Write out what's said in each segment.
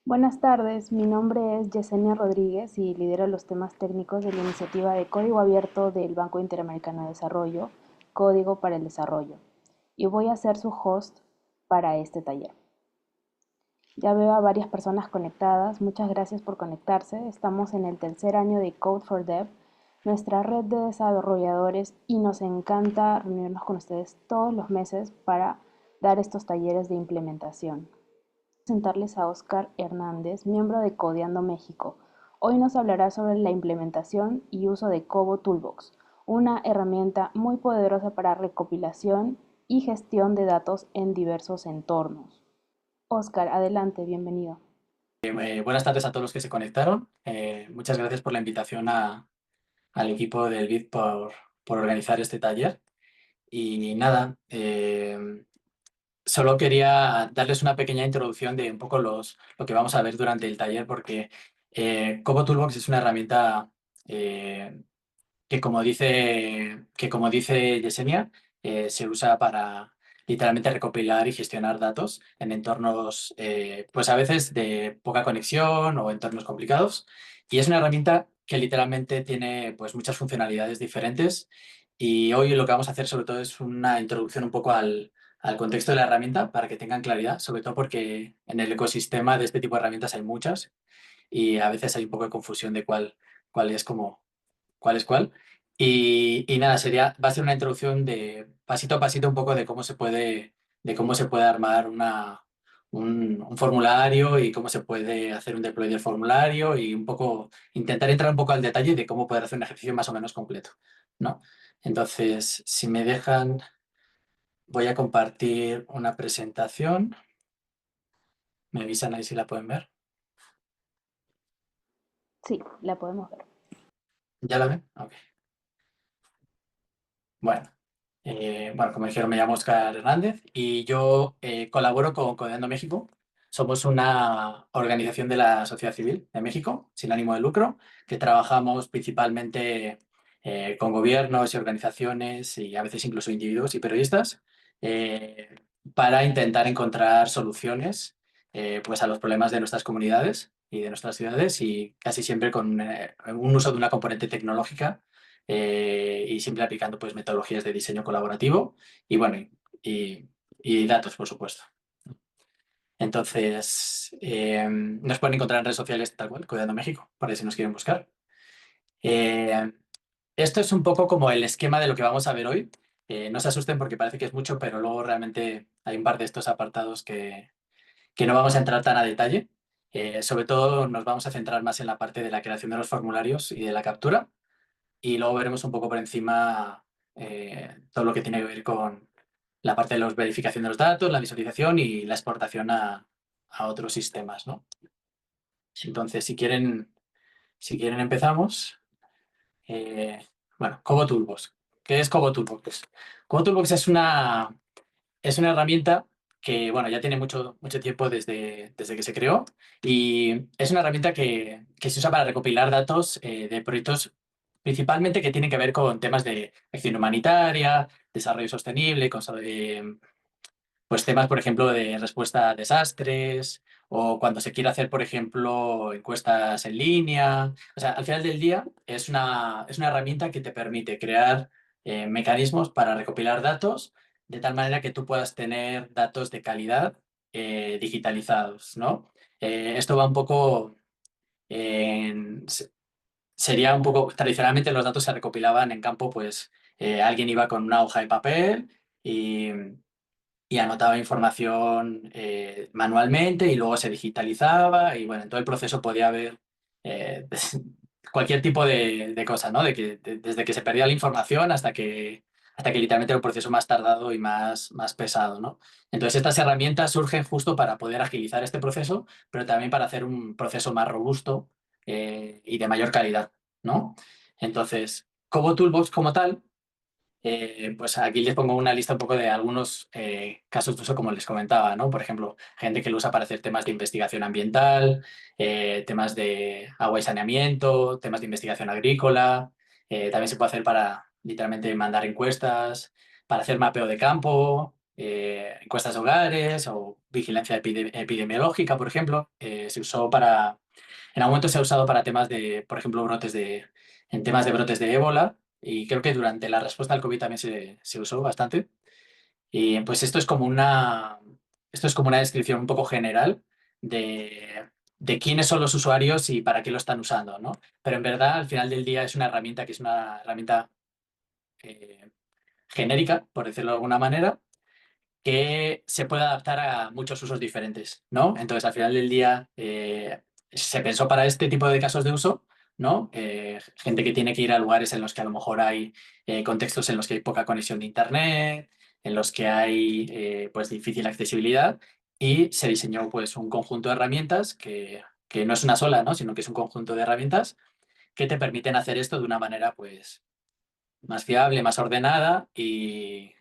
Buenas tardes, mi nombre es Yesenia Rodríguez y lidero los temas técnicos de la iniciativa de código abierto del Banco Interamericano de Desarrollo, Código para el Desarrollo, y voy a ser su host para este taller. Ya veo a varias personas conectadas, muchas gracias por conectarse. Estamos en el tercer año de Code for Dev, nuestra red de desarrolladores, y nos encanta reunirnos con ustedes todos los meses para dar estos talleres de implementación. Presentarles a Oscar Hernández, miembro de Codeando México. Hoy nos hablará sobre la implementación y uso de Kobo Toolbox, una herramienta muy poderosa para recopilación y gestión de datos en diversos entornos. Oscar, adelante, bienvenido. Buenas tardes a todos los que se conectaron. Muchas gracias por la invitación al equipo del BID por organizar este taller. Y nada, solo quería darles una pequeña introducción de un poco lo que vamos a ver durante el taller, porque Kobo Toolbox es una herramienta eh, que como dice Yesenia, se usa para literalmente recopilar y gestionar datos en entornos, pues a veces de poca conexión o entornos complicados. Y es una herramienta que literalmente tiene pues muchas funcionalidades diferentes. Y hoy lo que vamos a hacer sobre todo es una introducción un poco al contexto de la herramienta para que tengan claridad, sobre todo porque en el ecosistema de este tipo de herramientas hay muchas y a veces hay un poco de confusión de cuál es como cuál es cuál. Y nada, va a ser una introducción de pasito a pasito un poco de cómo se puede armar un formulario y cómo se puede hacer un deploy del formulario y un poco intentar entrar un poco al detalle de cómo poder hacer un ejercicio más o menos completo, ¿no? Entonces, si me dejan, voy a compartir una presentación. Me avisan ahí si la pueden ver. Sí, la podemos ver. ¿Ya la ven? Ok. Bueno, bueno, como dijeron, me llamo Oscar Hernández y yo colaboro con Codeando México. Somos una organización de la sociedad civil de México, sin ánimo de lucro, que trabajamos principalmente con gobiernos y organizaciones y a veces incluso individuos y periodistas eh, para intentar encontrar soluciones pues a los problemas de nuestras comunidades y de nuestras ciudades y casi siempre con un uso de una componente tecnológica y siempre aplicando pues, metodologías de diseño colaborativo y, bueno, y datos, por supuesto. Entonces, nos pueden encontrar en redes sociales tal cual, Cuidando México, para si nos quieren buscar. Eh, Esto es un poco como el esquema de lo que vamos a ver hoy. No se asusten porque parece que es mucho, pero luego realmente hay un par de estos apartados que no vamos a entrar tan a detalle. Sobre todo nos vamos a centrar más en la parte de la creación de los formularios y de la captura y luego veremos un poco por encima todo lo que tiene que ver con la parte de la verificación de los datos, la visualización y la exportación a otros sistemas, ¿no? Entonces, si quieren empezamos. Eh, bueno, Kobo Toolbox. ¿Qué es Kobo Toolbox? Kobo Toolbox es una herramienta que, bueno, ya tiene mucho tiempo desde que se creó y es una herramienta que se usa para recopilar datos de proyectos principalmente que tienen que ver con temas de acción humanitaria, desarrollo sostenible, pues temas, por ejemplo, de respuesta a desastres o cuando se quiere hacer, por ejemplo, encuestas en línea. O sea, al final del día es una herramienta que te permite crear mecanismos para recopilar datos de tal manera que tú puedas tener datos de calidad digitalizados, ¿no? Esto va un poco en, sería un poco, tradicionalmente los datos se recopilaban en campo, pues alguien iba con una hoja de papel y anotaba información manualmente y luego se digitalizaba y bueno, en todo el proceso podía haber eh, cualquier tipo de cosa, ¿no? Desde que se perdía la información hasta que literalmente era un proceso más tardado y más pesado, ¿no? Entonces estas herramientas surgen justo para poder agilizar este proceso, pero también para hacer un proceso más robusto y de mayor calidad, ¿no? Entonces, como Toolbox como tal, pues aquí les pongo una lista un poco de algunos casos de uso, como les comentaba, ¿no? Por ejemplo, gente que lo usa para hacer temas de investigación ambiental, temas de agua y saneamiento, temas de investigación agrícola. También se puede hacer para literalmente mandar encuestas, para hacer mapeo de campo, encuestas de hogares o vigilancia epidemiológica, por ejemplo. En algún momento se ha usado para temas de, por ejemplo, en temas de brotes de ébola, y creo que durante la respuesta al COVID también se usó bastante. Y pues esto es como una descripción un poco general de quiénes son los usuarios y para qué lo están usando, ¿no? Pero en verdad, al final del día es una herramienta que es una herramienta eh, genérica, por decirlo de alguna manera, que se puede adaptar a muchos usos diferentes, ¿no? Entonces, al final del día, se pensó para este tipo de casos de uso, ¿no? Gente que tiene que ir a lugares en los que a lo mejor hay contextos en los que hay poca conexión de internet, en los que hay pues difícil accesibilidad, y se diseñó pues un conjunto de herramientas que no es una sola, ¿no? Sino que es un conjunto de herramientas que te permiten hacer esto de una manera pues más fiable, más ordenada y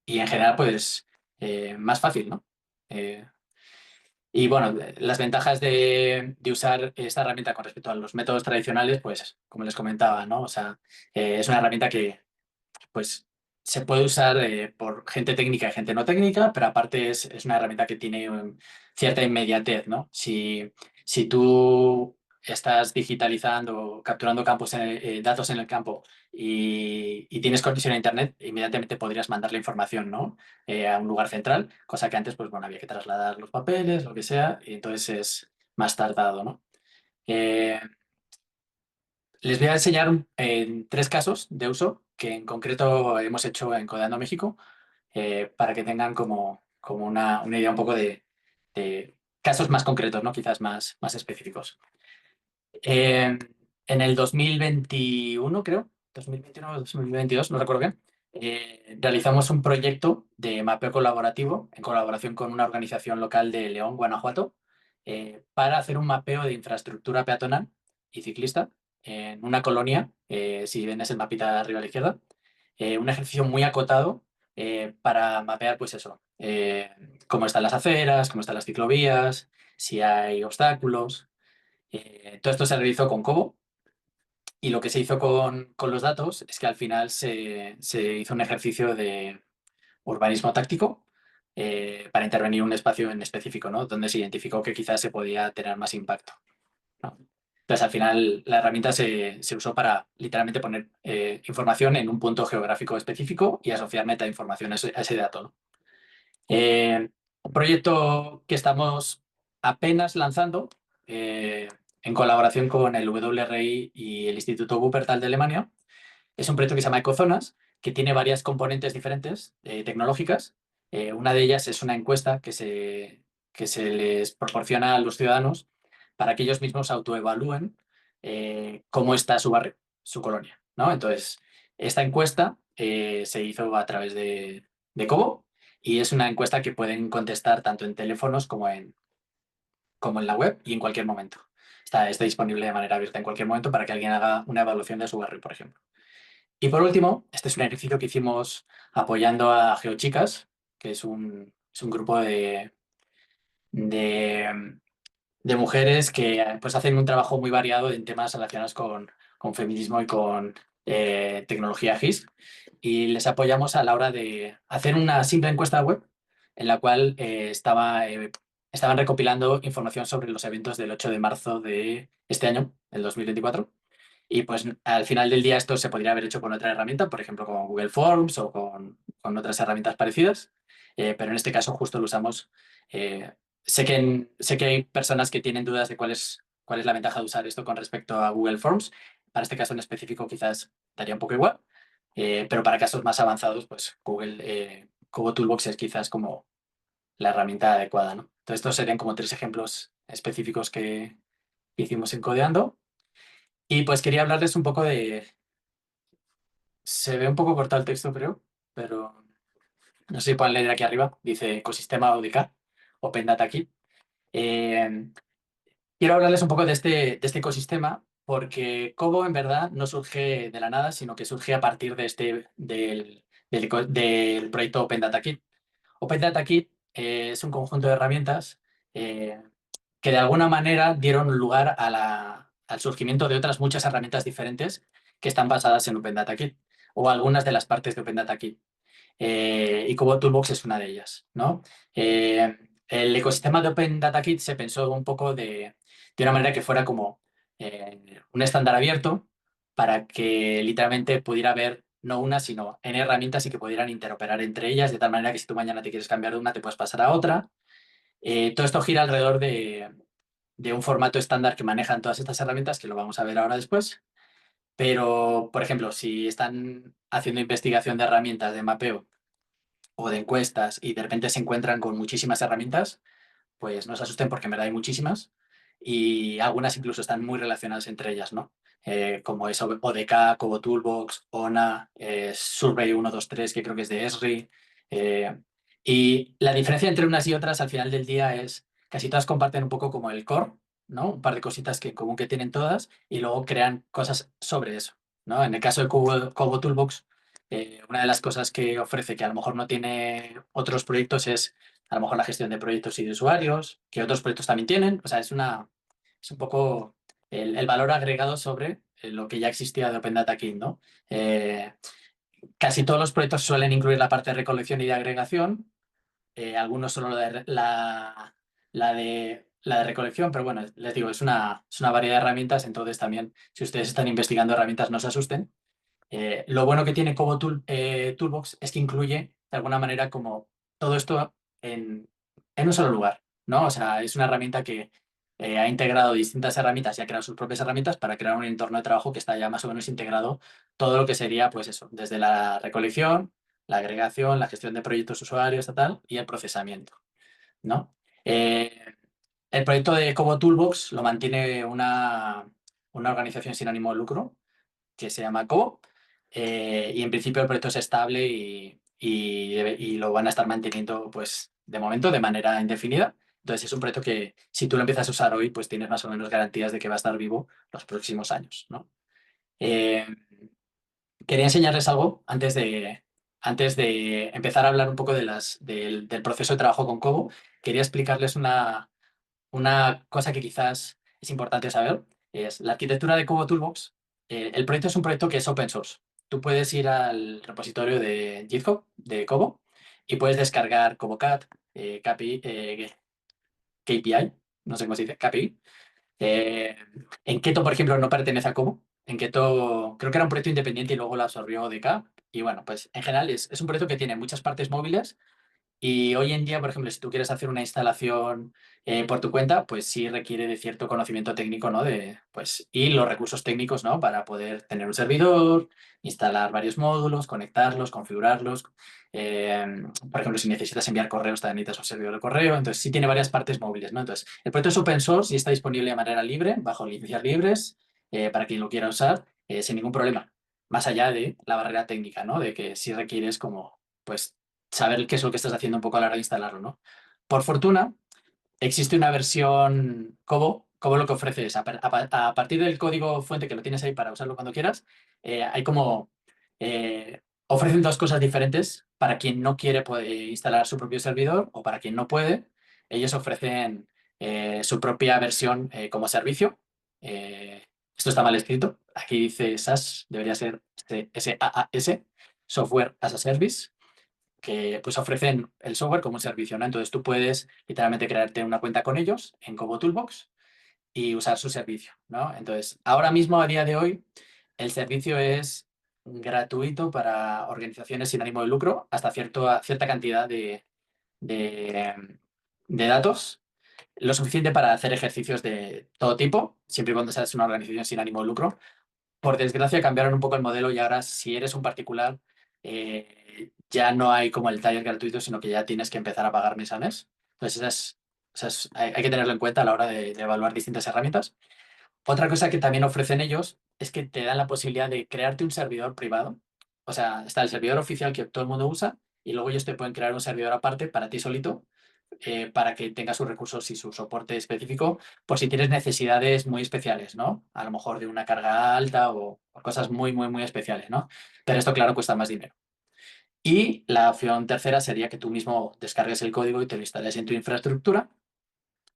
en general, pues, más fácil, ¿no? Eh, y bueno, las ventajas de usar esta herramienta con respecto a los métodos tradicionales, pues, como les comentaba, ¿no? O sea, es una herramienta que, pues, se puede usar por gente técnica y gente no técnica, pero aparte es una herramienta que tiene cierta inmediatez, ¿no? Si tú estás digitalizando, capturando datos en el campo y tienes conexión a Internet, inmediatamente podrías mandar la información, ¿no? A un lugar central, cosa que antes, pues bueno, había que trasladar los papeles, lo que sea, y entonces es más tardado, ¿no? Eh, Les voy a enseñar tres casos de uso que en concreto hemos hecho en Codeando México, para que tengan como una idea un poco de casos más concretos, ¿no? Quizás más específicos. Eh, en el 2021, creo, 2021 o 2022, no recuerdo bien, realizamos un proyecto de mapeo colaborativo en colaboración con una organización local de León, Guanajuato, para hacer un mapeo de infraestructura peatonal y ciclista en una colonia, si ven ese mapita de arriba a la izquierda, un ejercicio muy acotado para mapear, pues eso, cómo están las aceras, cómo están las ciclovías, si hay obstáculos. Todo esto se realizó con Cobo, y lo que se hizo con los datos es que al final se hizo un ejercicio de urbanismo táctico para intervenir un espacio en específico, ¿no? Donde se identificó que quizás se podía tener más impacto, ¿no? Entonces, al final, la herramienta se usó para literalmente poner información en un punto geográfico específico y asociar metainformación a ese dato, ¿no? Un proyecto que estamos apenas lanzando, en colaboración con el WRI y el Instituto Wuppertal de Alemania. Es un proyecto que se llama Ecozonas, que tiene varias componentes diferentes tecnológicas. Una de ellas es una encuesta que se les proporciona a los ciudadanos para que ellos mismos autoevalúen cómo está su barrio, su colonia, ¿no? Entonces, esta encuesta se hizo a través de Cobo, y es una encuesta que pueden contestar tanto en teléfonos como en la web y en cualquier momento. Está disponible de manera abierta en cualquier momento para que alguien haga una evaluación de su barrio, por ejemplo. Y por último, este es un ejercicio que hicimos apoyando a GeoChicas, que es un grupo de, de mujeres que pues hacen un trabajo muy variado en temas relacionados con feminismo y con tecnología GIS. Y les apoyamos a la hora de hacer una simple encuesta web en la cual estaban recopilando información sobre los eventos del 8 de marzo de este año, el 2024. Y pues al final del día esto se podría haber hecho con otra herramienta, por ejemplo con Google Forms o con otras herramientas parecidas, pero en este caso justo lo usamos. Sé que hay personas que tienen dudas de cuál es la ventaja de usar esto con respecto a Google Forms. Para este caso en específico quizás daría un poco igual, pero para casos más avanzados, pues Google Toolbox es quizás como la herramienta adecuada, ¿no? Entonces estos serían como tres ejemplos específicos que hicimos en Codeando. Y pues quería hablarles un poco se ve un poco cortado el texto, creo, pero no sé si pueden leer aquí arriba. Dice ecosistema ODK, Open Data Kit. Eh, Quiero hablarles un poco de este ecosistema, porque Cobo en verdad no surge de la nada, sino que surge a partir del proyecto Open Data Kit. Open Data Kit es un conjunto de herramientas eh, que de alguna manera dieron lugar al surgimiento de otras muchas herramientas diferentes que están basadas en Open Data Kit, o algunas de las partes de Open Data Kit. y Kobo Toolbox es una de ellas, ¿no? El ecosistema de Open Data Kit se pensó un poco de una manera que fuera como un estándar abierto para que literalmente pudiera haber no una, sino N herramientas y que pudieran interoperar entre ellas, de tal manera que si tú mañana te quieres cambiar de una, te puedes pasar a otra. Todo esto gira alrededor de un formato estándar que manejan todas estas herramientas, que lo vamos a ver ahora después. Pero, por ejemplo, si están haciendo investigación de herramientas de mapeo o de encuestas y de repente se encuentran con muchísimas herramientas, pues no se asusten porque en verdad hay muchísimas y algunas incluso están muy relacionadas entre ellas, ¿no? Como es ODK, Kobo Toolbox, ONA, Survey 123, que creo que es de Esri. eh, y la diferencia entre unas y otras al final del día es casi todas comparten un poco como el core, ¿no? Un par de cositas que en común que tienen todas y luego crean cosas sobre eso, ¿no? En el caso de Kobo Toolbox, una de las cosas que ofrece que a lo mejor no tiene otros proyectos es a lo mejor la gestión de proyectos y de usuarios, que otros proyectos también tienen. O sea, es un poco el valor agregado sobre lo que ya existía de Open Data Kit, ¿no? Eh, Casi todos los proyectos suelen incluir la parte de recolección y de agregación, algunos solo la de recolección, pero bueno, les digo, es una variedad de herramientas, entonces también, si ustedes están investigando herramientas, no se asusten. Lo bueno que tiene Kobo Toolbox es que incluye de alguna manera como todo esto en un solo lugar, ¿no? O sea, es una herramienta que ha integrado distintas herramientas y ha creado sus propias herramientas para crear un entorno de trabajo que está ya más o menos integrado todo lo que sería, pues eso, desde la recolección, la agregación, la gestión de proyectos usuarios, tal, y el procesamiento, ¿no? Eh, el proyecto de Kobo Toolbox lo mantiene una organización sin ánimo de lucro que se llama Kobo. Y en principio el proyecto es estable y lo van a estar manteniendo pues de momento de manera indefinida. Entonces es un proyecto que si tú lo empiezas a usar hoy, pues tienes más o menos garantías de que va a estar vivo los próximos años, ¿no? Eh, Quería enseñarles algo antes de empezar a hablar un poco del proceso de trabajo con Kobo. Quería explicarles una cosa que quizás es importante saber es la arquitectura de Kobo Toolbox. El proyecto es un proyecto que es open source. Tú puedes ir al repositorio de GitHub de Kobo y puedes descargar KoboCat, KPI, no sé cómo se dice, KPI. Eh, en Keto, por ejemplo, no pertenece a Kobo. En Keto creo que era un proyecto independiente y luego lo absorbió ODK. Y bueno, pues en general es un proyecto que tiene muchas partes móviles y hoy en día, por ejemplo, si tú quieres hacer una instalación por tu cuenta, pues sí requiere de cierto conocimiento técnico, ¿no? Pues, y los recursos técnicos, ¿no? Para poder tener un servidor, instalar varios módulos, conectarlos, configurarlos. Eh, por ejemplo, si necesitas enviar correos, también necesitas un servidor de correo. Entonces, sí tiene varias partes móviles, ¿no? Entonces, el proyecto es open source y está disponible de manera libre, bajo licencias libres, para quien lo quiera usar, sin ningún problema. Más allá de la barrera técnica, ¿no? De que sí requieres como, pues, saber qué es lo que estás haciendo un poco a la hora de instalarlo, ¿no? Por fortuna, existe una versión Kobo. Kobo lo que ofrece es, a partir del código fuente que lo tienes ahí para usarlo cuando quieras, hay como, ofrecen dos cosas diferentes para quien no quiere instalar su propio servidor o para quien no puede. Ellos ofrecen su propia versión como servicio. Esto está mal escrito. Aquí dice SaaS, debería ser SaaS, Software as a Service, que pues ofrecen el software como un servicio, ¿no? Entonces tú puedes literalmente crearte una cuenta con ellos en Kobo Toolbox y usar su servicio, ¿no? Entonces, ahora mismo, a día de hoy, el servicio es gratuito para organizaciones sin ánimo de lucro hasta cierta cantidad de datos, lo suficiente para hacer ejercicios de todo tipo, siempre y cuando seas una organización sin ánimo de lucro. Por desgracia cambiaron un poco el modelo y ahora si eres un particular ya no hay como el taller gratuito, sino que ya tienes que empezar a pagar mes a mes. Entonces hay que tenerlo en cuenta a la hora de evaluar distintas herramientas. Otra cosa que también ofrecen ellos es que te dan la posibilidad de crearte un servidor privado. O sea, está el servidor oficial que todo el mundo usa y luego ellos te pueden crear un servidor aparte para ti solito, para que tenga sus recursos y su soporte específico por si tienes necesidades muy especiales, ¿no? A lo mejor de una carga alta o cosas muy, muy, muy especiales, ¿no? Pero esto, claro, cuesta más dinero. Y la opción tercera sería que tú mismo descargues el código y te lo instales en tu infraestructura,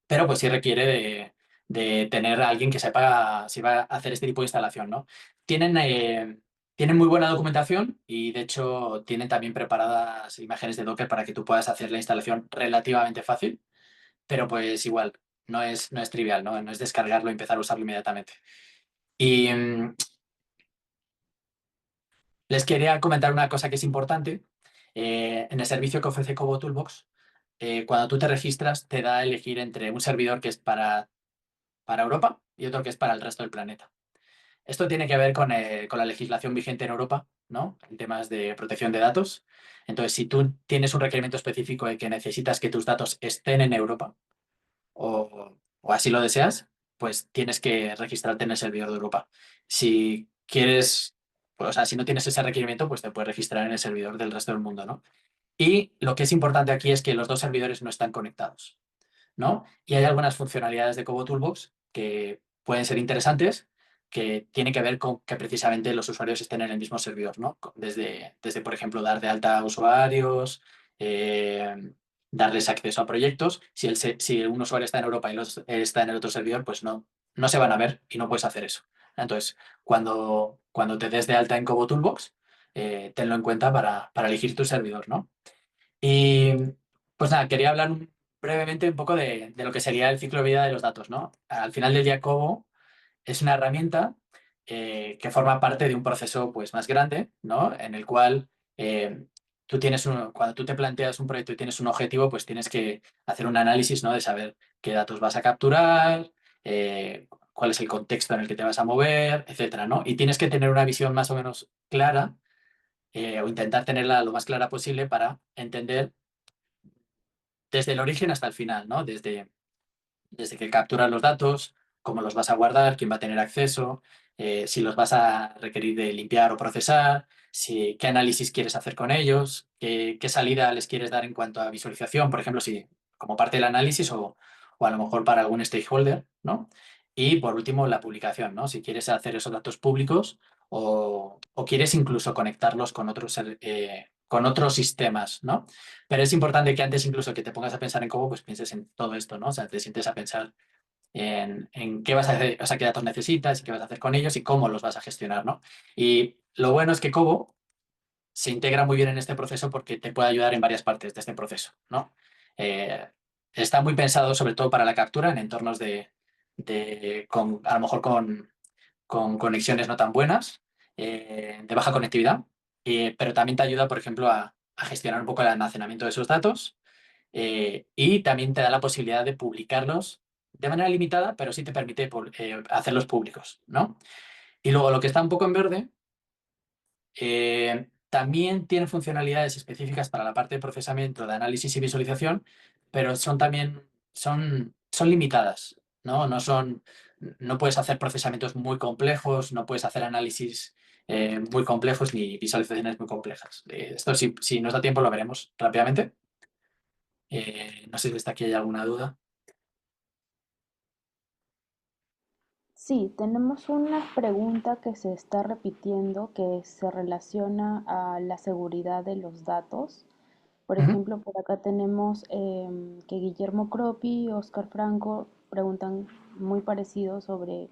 pero pues sí requiere de tener a alguien que sepa hacer este tipo de instalación, ¿no? Tienen Tienen muy buena documentación y de hecho tienen también preparadas imágenes de Docker para que tú puedas hacer la instalación relativamente fácil, pero pues igual, no es trivial, ¿no? No es descargarlo y empezar a usarlo inmediatamente. Y les quería comentar una cosa que es importante. En el servicio que ofrece Cobo Toolbox, cuando tú te registras, te da a elegir entre un servidor que es para Europa y otro que es para el resto del planeta. Esto tiene que ver con la legislación vigente en Europa, ¿no? En temas de protección de datos. Entonces, si tú tienes un requerimiento específico de que necesitas que tus datos estén en Europa o así lo deseas, pues tienes que registrarte en el servidor de Europa. Si quieres, pues, o sea, si no tienes ese requerimiento, pues te puedes registrar en el servidor del resto del mundo, ¿no? Y lo que es importante aquí es que los dos servidores no están conectados, ¿no? Y hay algunas funcionalidades de Cobo Toolbox que pueden ser interesantes, que tienen que ver con que precisamente los usuarios estén en el mismo servidor, ¿no? Desde por ejemplo, dar de alta a usuarios, darles acceso a proyectos. Si un usuario está en Europa y está en el otro servidor, pues no se van a ver y no puedes hacer eso. Entonces, cuando te des de alta en Cobo Toolbox, tenlo en cuenta para elegir tu servidor, ¿no? Y pues nada, quería hablar brevemente un poco de lo que sería el ciclo de vida de los datos, ¿no? Al final del día, Cobo es una herramienta que forma parte de un proceso pues, más grande, ¿no? En el cual cuando tú te planteas un proyecto y tienes un objetivo, pues tienes que hacer un análisis, ¿no? De saber qué datos vas a capturar, cuál es el contexto en el que te vas a mover, etcétera, ¿no? Y tienes que tener una visión más o menos clara o intentar tenerla lo más clara posible para entender desde el origen hasta el final, ¿no? Desde que capturas los datos, cómo los vas a guardar, quién va a tener acceso, si los vas a requerir de limpiar o procesar, qué análisis quieres hacer con ellos, qué salida les quieres dar en cuanto a visualización, por ejemplo, si como parte del análisis o a lo mejor para algún stakeholder, ¿no? Y por último, la publicación, ¿no? Si quieres hacer esos datos públicos o quieres incluso conectarlos con otros sistemas, ¿no? Pero es importante que antes incluso que te pongas a pensar en cómo, pues pienses en todo esto, ¿no? O sea, te sientes a pensar en qué vas a hacer, o sea, qué datos necesitas y qué vas a hacer con ellos y cómo los vas a gestionar, ¿no? Y lo bueno es que Cobo se integra muy bien en este proceso porque te puede ayudar en varias partes de este proceso, ¿no? Eh, Está muy pensado sobre todo para la captura en entornos a lo mejor con conexiones no tan buenas, de baja conectividad, pero también te ayuda, por ejemplo, a gestionar un poco el almacenamiento de esos datos y también te da la posibilidad de publicarlos de manera limitada, pero sí te permite hacerlos públicos, ¿no? Y luego lo que está un poco en verde, también tiene funcionalidades específicas para la parte de procesamiento, de análisis y visualización, pero son limitadas, ¿no? No puedes hacer procesamientos muy complejos, no puedes hacer análisis muy complejos ni visualizaciones muy complejas. Esto si nos da tiempo lo veremos rápidamente. No sé si hasta aquí hay alguna duda. Sí, tenemos una pregunta que se está repitiendo que se relaciona a la seguridad de los datos. Por Ujú. ejemplo, por acá tenemos que Guillermo Croppi y Oscar Franco preguntan muy parecido sobre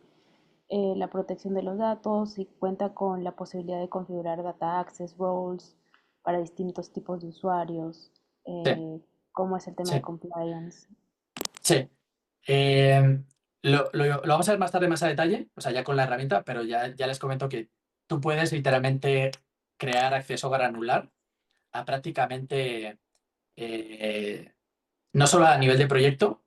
la protección de los datos y cuenta con la posibilidad de configurar data access roles para distintos tipos de usuarios, Sí, eh, cómo es el tema de sí, compliance. sí. Eh, lo vamos a ver más tarde, más a detalle, o sea, ya con la herramienta, pero ya les comento que tú puedes literalmente crear acceso granular a prácticamente, eh, no solo a nivel de proyecto,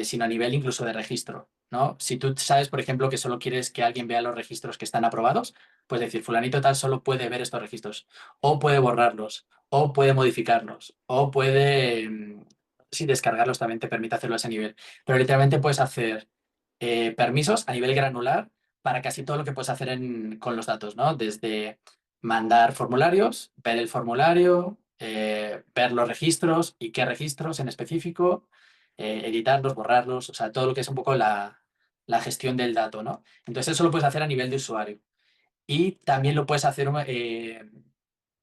sino a nivel incluso de registro, ¿no? Si tú sabes, por ejemplo, que solo quieres que alguien vea los registros que están aprobados, pues decir, fulanito tal solo puede ver estos registros, o puede borrarlos, o puede modificarlos, o puede, si descargarlos también te permite hacerlo a ese nivel. Pero literalmente puedes hacer permisos a nivel granular para casi todo lo que puedes hacer con los datos, ¿no? Desde mandar formularios, ver el formulario, ver los registros y qué registros en específico, editarlos, borrarlos, o sea, todo lo que es un poco la gestión del dato, ¿no? Entonces eso lo puedes hacer a nivel de usuario. Y también lo puedes hacer,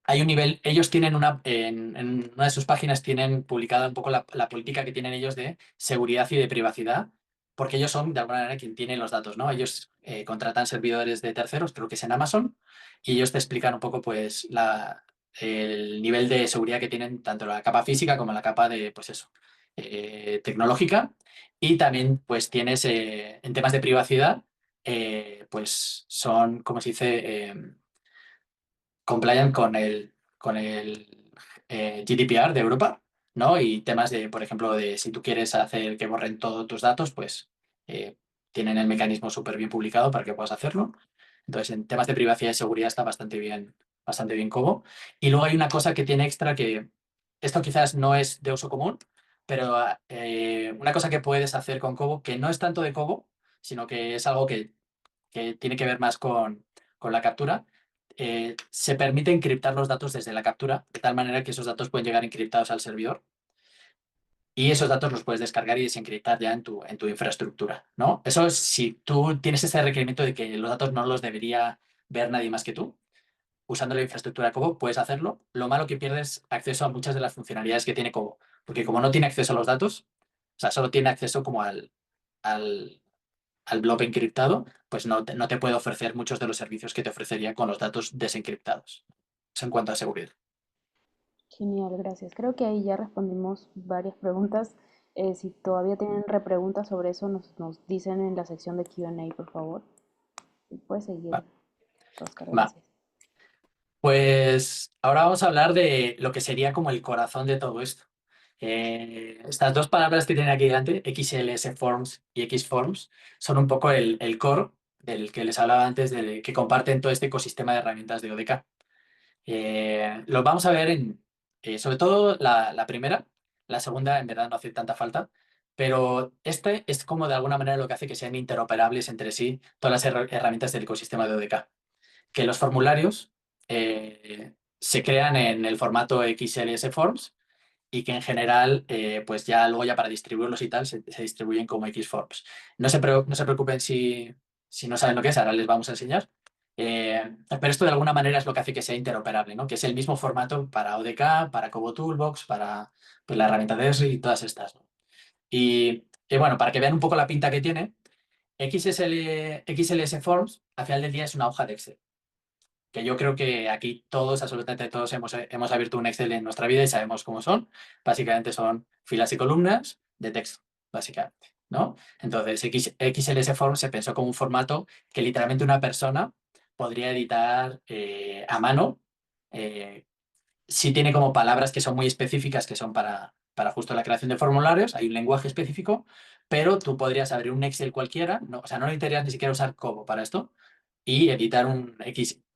hay un nivel, ellos tienen en una de sus páginas tienen publicada un poco la política que tienen ellos de seguridad y de privacidad, porque ellos son de alguna manera quien tiene los datos, ¿no? Ellos contratan servidores de terceros, creo que es en Amazon, y ellos te explican un poco pues el nivel de seguridad que tienen tanto la capa física como la capa de, pues eso, tecnológica. Y también pues tienes en temas de privacidad, pues son, como se dice, compliant con el GDPR de Europa, ¿no? Y temas de, por ejemplo, de si tú quieres hacer que borren todos tus datos, pues eh, tienen el mecanismo súper bien publicado para que puedas hacerlo. Entonces, en temas de privacidad y seguridad está bastante bien Cobo. Y luego hay una cosa que tiene extra que esto quizás no es de uso común, pero una cosa que puedes hacer con Cobo, que no es tanto de Cobo, sino que es algo que tiene que ver más con la captura, se permite encriptar los datos desde la captura, de tal manera que esos datos pueden llegar encriptados al servidor y esos datos los puedes descargar y desencriptar ya en tu infraestructura, ¿no? Eso es si tú tienes ese requerimiento de que los datos no los debería ver nadie más que tú. Usando la infraestructura de Cobo puedes hacerlo. Lo malo que pierdes acceso a muchas de las funcionalidades que tiene Cobo, porque como no tiene acceso a los datos, o sea, solo tiene acceso como al, al bloque encriptado, pues no te puede ofrecer muchos de los servicios que te ofrecería con los datos desencriptados. Eso en cuanto a seguridad. Genial, gracias. Creo que ahí ya respondimos varias preguntas. Si todavía tienen repreguntas sobre eso, nos dicen en la sección de Q&A, por favor. Puedes seguir, Va, Oscar, va. gracias. Pues ahora vamos a hablar de lo que sería como el corazón de todo esto. Estas dos palabras que tienen aquí delante, XLS Forms y Xforms, son un poco el core del que les hablaba antes, de que comparten todo este ecosistema de herramientas de ODK. Lo vamos a ver sobre todo la primera, la segunda en verdad no hace tanta falta, pero este es como de alguna manera lo que hace que sean interoperables entre sí todas las herramientas del ecosistema de ODK. Que los formularios se crean en el formato XLS Forms y que en general, pues ya luego ya para distribuirlos y tal, se distribuyen como Xforms. No se preocupen si no saben lo que es, ahora les vamos a enseñar. Pero esto de alguna manera es lo que hace que sea interoperable, ¿no? Que es el mismo formato para ODK, para Cobo Toolbox, para pues, la herramienta de Esri y todas estas, ¿no? Y bueno, para que vean un poco la pinta que tiene, XLS Forms, al final del día es una hoja de Excel que yo creo que aquí todos, absolutamente todos, hemos abierto un Excel en nuestra vida y sabemos cómo son. Básicamente son filas y columnas de texto, básicamente, ¿no? Entonces, XLS Form se pensó como un formato que literalmente una persona podría editar a mano. Sí tiene como palabras que son muy específicas, que son para justo la creación de formularios, hay un lenguaje específico, pero tú podrías abrir un Excel cualquiera, no, o sea, no necesitarías ni siquiera usar Cobo para esto, y editar un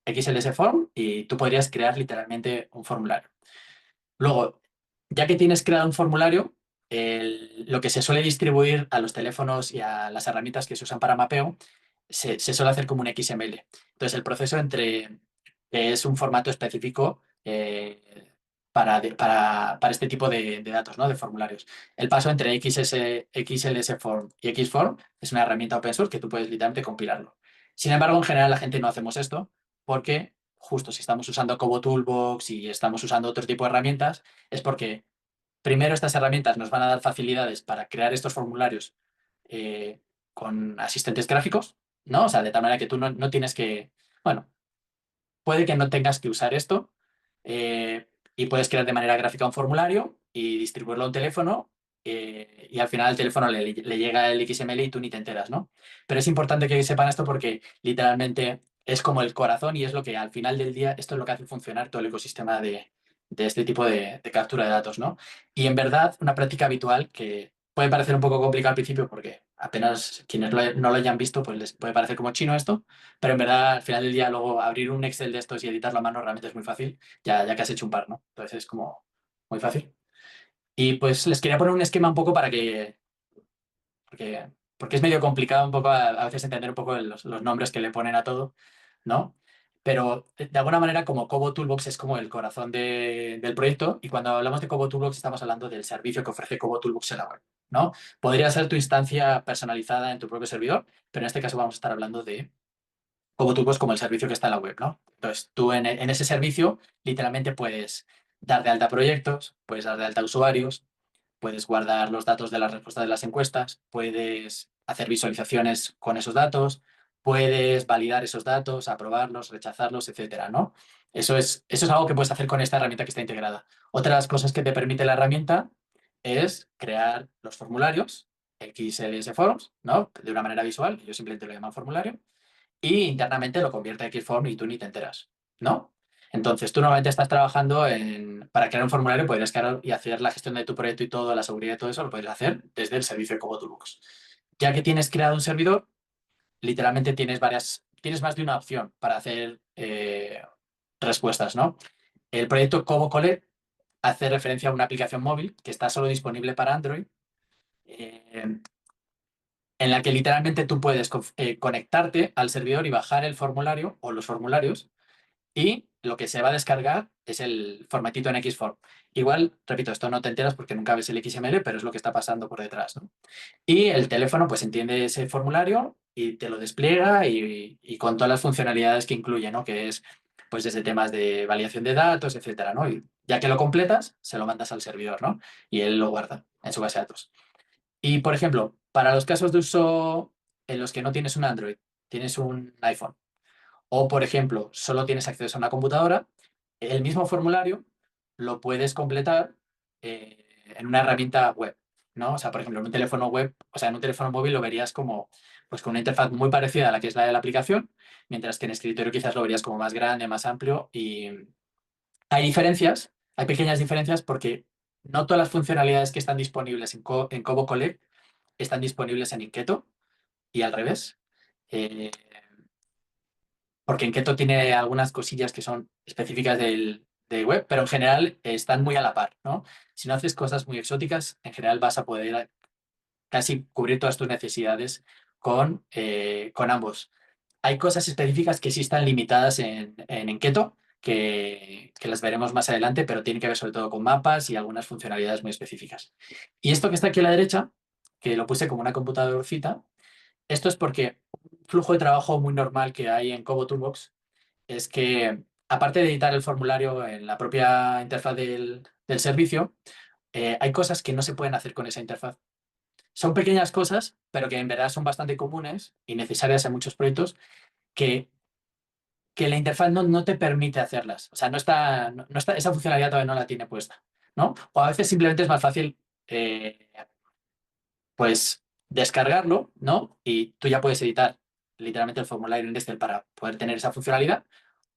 XLS form y tú podrías crear literalmente un formulario. Luego, ya que tienes creado un formulario, lo que se suele distribuir a los teléfonos y a las herramientas que se usan para mapeo, se suele hacer como un XML. Entonces, el proceso que es un formato específico para este tipo de datos, ¿no? De formularios. El paso entre XLS Form y Xform es una herramienta open source que tú puedes literalmente compilarlo. Sin embargo, en general la gente no hacemos esto porque justo si estamos usando Cobo Toolbox y estamos usando otro tipo de herramientas, es porque primero estas herramientas nos van a dar facilidades para crear estos formularios con asistentes gráficos, ¿no? O sea, de tal manera que tú no tienes que, bueno, puede que no tengas que usar esto y puedes crear de manera gráfica un formulario y distribuirlo a un teléfono y al final al teléfono le llega el XML y tú ni te enteras, ¿no? Pero es importante que sepan esto porque literalmente es como el corazón y es lo que al final del día, esto es lo que hace funcionar todo el ecosistema de este tipo de captura de datos, ¿no? Y en verdad, una práctica habitual que puede parecer un poco complicado al principio porque apenas quienes no lo hayan visto, pues les puede parecer como chino esto, pero en verdad, al final del día, luego abrir un Excel de estos y editarlo a mano realmente es muy fácil, ya que has hecho un par, ¿no? Entonces es como muy fácil. Y pues les quería poner un esquema un poco porque es medio complicado un poco a veces entender un poco los nombres que le ponen a todo, ¿no? Pero de alguna manera como Cobo Toolbox es como el corazón del proyecto y cuando hablamos de Cobo Toolbox estamos hablando del servicio que ofrece Cobo Toolbox en la web, ¿no? Podría ser tu instancia personalizada en tu propio servidor, pero en este caso vamos a estar hablando de como tú, pues como el servicio que está en la web, ¿no? Entonces, tú en ese servicio literalmente puedes dar de alta proyectos, puedes dar de alta usuarios, puedes guardar los datos de las respuestas de las encuestas, puedes hacer visualizaciones con esos datos, puedes validar esos datos, aprobarlos, rechazarlos, etcétera, ¿no? Eso es algo que puedes hacer con esta herramienta que está integrada. Otras cosas que te permite la herramienta es crear los formularios, XLS Forms, ¿no? De una manera visual, yo simplemente lo llamo formulario, y internamente lo convierte a Xform y tú ni te enteras, ¿no? Entonces, tú normalmente estás trabajando para crear un formulario, podrías crear y hacer la gestión de tu proyecto y todo, la seguridad y todo eso, lo puedes hacer desde el servicio de Cobo Toolbox. Ya que tienes creado un servidor, literalmente tienes más de una opción para hacer respuestas, ¿no? El proyecto Cobo Collect hace referencia a una aplicación móvil que está solo disponible para Android, eh, en la que literalmente tú puedes conectarte al servidor y bajar el formulario o los formularios y lo que se va a descargar es el formatito en Xform. Igual, repito, esto no te enteras porque nunca ves el XML, pero es lo que está pasando por detrás, ¿no? Y el teléfono pues entiende ese formulario y te lo despliega y con todas las funcionalidades que incluye, ¿no? Que es pues desde temas de validación de datos, etcétera, ¿no? Y ya que lo completas, se lo mandas al servidor, ¿no? Y él lo guarda en su base de datos. Y, por ejemplo, para los casos de uso en los que no tienes un Android, tienes un iPhone, o, por ejemplo, solo tienes acceso a una computadora, el mismo formulario lo puedes completar en una herramienta web, ¿no? O sea, por ejemplo, en un teléfono web, o sea, en un teléfono móvil lo verías como, pues con una interfaz muy parecida a la que es la de la aplicación, mientras que en escritorio quizás lo verías como más grande, más amplio. Y hay diferencias, hay pequeñas diferencias porque no todas las funcionalidades que están disponibles en Cobo Collect están disponibles en Inketo y al revés. Eh, Porque Enketo tiene algunas cosillas que son específicas de web, pero en general están muy a la par, ¿no? Si no haces cosas muy exóticas, en general vas a poder casi cubrir todas tus necesidades con ambos. Hay cosas específicas que sí están limitadas en Enketo, que las veremos más adelante, pero tiene que ver sobre todo con mapas y algunas funcionalidades muy específicas. Y esto que está aquí a la derecha, que lo puse como una computadorcita, esto es porque un flujo de trabajo muy normal que hay en Cobo Toolbox es que, aparte de editar el formulario en la propia interfaz del servicio, hay cosas que no se pueden hacer con esa interfaz. Son pequeñas cosas, pero que en verdad son bastante comunes y necesarias en muchos proyectos que la interfaz no te permite hacerlas. O sea, esa funcionalidad todavía no la tiene puesta, ¿no? O a veces simplemente es más fácil eh, pues descargarlo, ¿no? Y tú ya puedes editar literalmente el formulario en Excel para poder tener esa funcionalidad.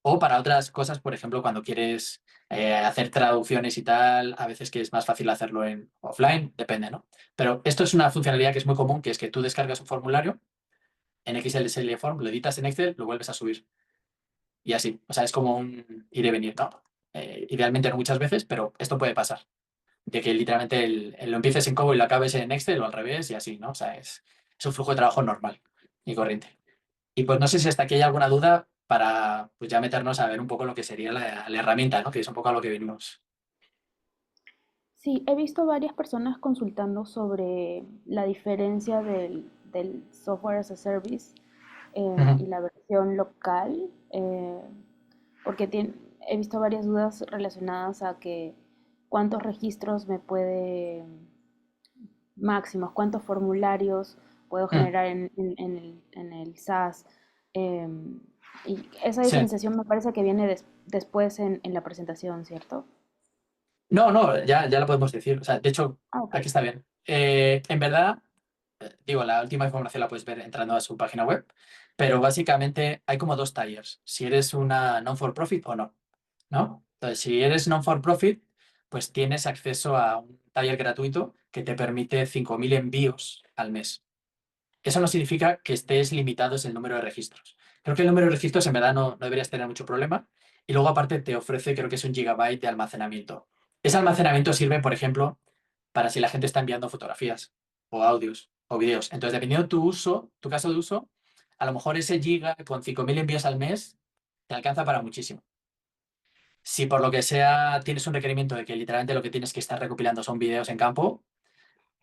O para otras cosas, por ejemplo, cuando quieres hacer traducciones y tal, a veces que es más fácil hacerlo en offline, depende, ¿no? Pero esto es una funcionalidad que es muy común, que es que tú descargas un formulario en XLSL Form, lo editas en Excel, lo vuelves a subir. Y así. O sea, es como un ir y venir, ¿no? Idealmente no muchas veces, pero esto puede pasar de que literalmente lo empieces en Cobo y lo acabes en Excel o al revés y así, ¿no? O sea, es un flujo de trabajo normal y corriente. Y pues no sé si hasta aquí hay alguna duda para pues ya meternos a ver un poco lo que sería la herramienta, ¿no? Que es un poco a lo que venimos. Sí, he visto varias personas consultando sobre la diferencia del software as a service y Ujú. la versión local, porque he visto varias dudas relacionadas a que cuántos registros me puede máximos, cuántos formularios puedo Mm. generar en el SAS. Y esa Sí. diferenciación me parece que viene después en la presentación, ¿cierto? No, no, ya lo podemos decir. O sea, de hecho, Ah, ok. aquí está bien. En verdad, digo, la última información la puedes ver entrando a su página web, pero básicamente hay como dos tiers. Si eres una non-for-profit o no, ¿no? Entonces, si eres non-for-profit, pues tienes acceso a un taller gratuito que te permite 5.000 envíos al mes. Eso no significa que estés limitados en el número de registros. Creo que el número de registros en verdad no deberías tener mucho problema. Y luego aparte te ofrece, creo que es 1 GB de almacenamiento. Ese almacenamiento sirve, por ejemplo, para si la gente está enviando fotografías o audios o videos. Entonces, dependiendo de tu uso, tu caso de uso, a lo mejor ese giga con 5.000 envíos al mes te alcanza para muchísimo. Si por lo que sea tienes un requerimiento de que literalmente lo que tienes que estar recopilando son videos en campo,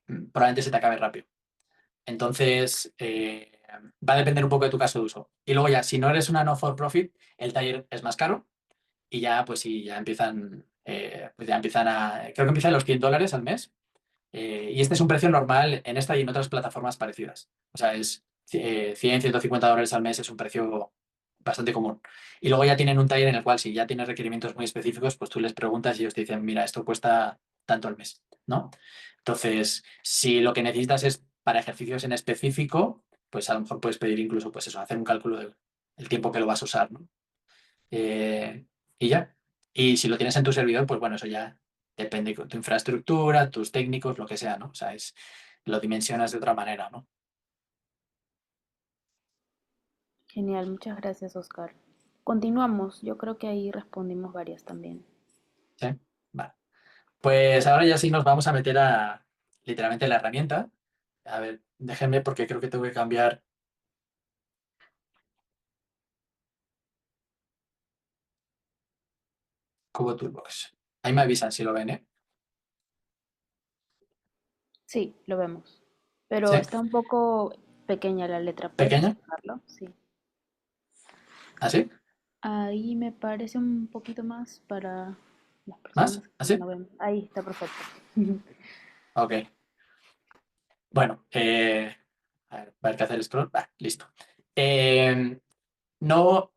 probablemente se te acabe rápido. Entonces, va a depender un poco de tu caso de uso. Y luego ya, si no eres una no for profit, el taller es más caro y ya, pues sí, ya empiezan creo que empiezan los $100 al mes Y este es un precio normal en esta y en otras plataformas parecidas. O sea, es 100, $150 al mes, es un precio bastante común. Y luego ya tienen un taller en el cual si ya tienes requerimientos muy específicos, pues tú les preguntas y ellos te dicen, mira, esto cuesta tanto al mes, ¿no? Entonces, si lo que necesitas es para ejercicios en específico, pues a lo mejor puedes pedir incluso, pues eso, hacer un cálculo del tiempo que lo vas a usar, ¿no? Eh, y ya. Y si lo tienes en tu servidor, pues bueno, eso ya depende de tu infraestructura, tus técnicos, lo que sea, ¿no? O sea, lo dimensionas de otra manera, ¿no? Genial, muchas gracias, Oscar. Continuamos, yo creo que ahí respondimos varias también. ¿Sí? Vale. Pues ahora ya sí nos vamos a meter a literalmente la herramienta. A ver, déjenme porque creo que tengo que cambiar Cubo Toolbox. Ahí me avisan si lo ven, ¿eh? Sí, lo vemos. Pero ¿Sí? está un poco pequeña la letra, ¿puedes ¿Pequeña? destacarlo? Sí. ¿Así? Ahí me parece un poquito más para las ¿Más? personas que ¿Así? no ven. Ahí está perfecto. Ok. Bueno, a ver qué hacer scroll. Va, listo. Eh, No,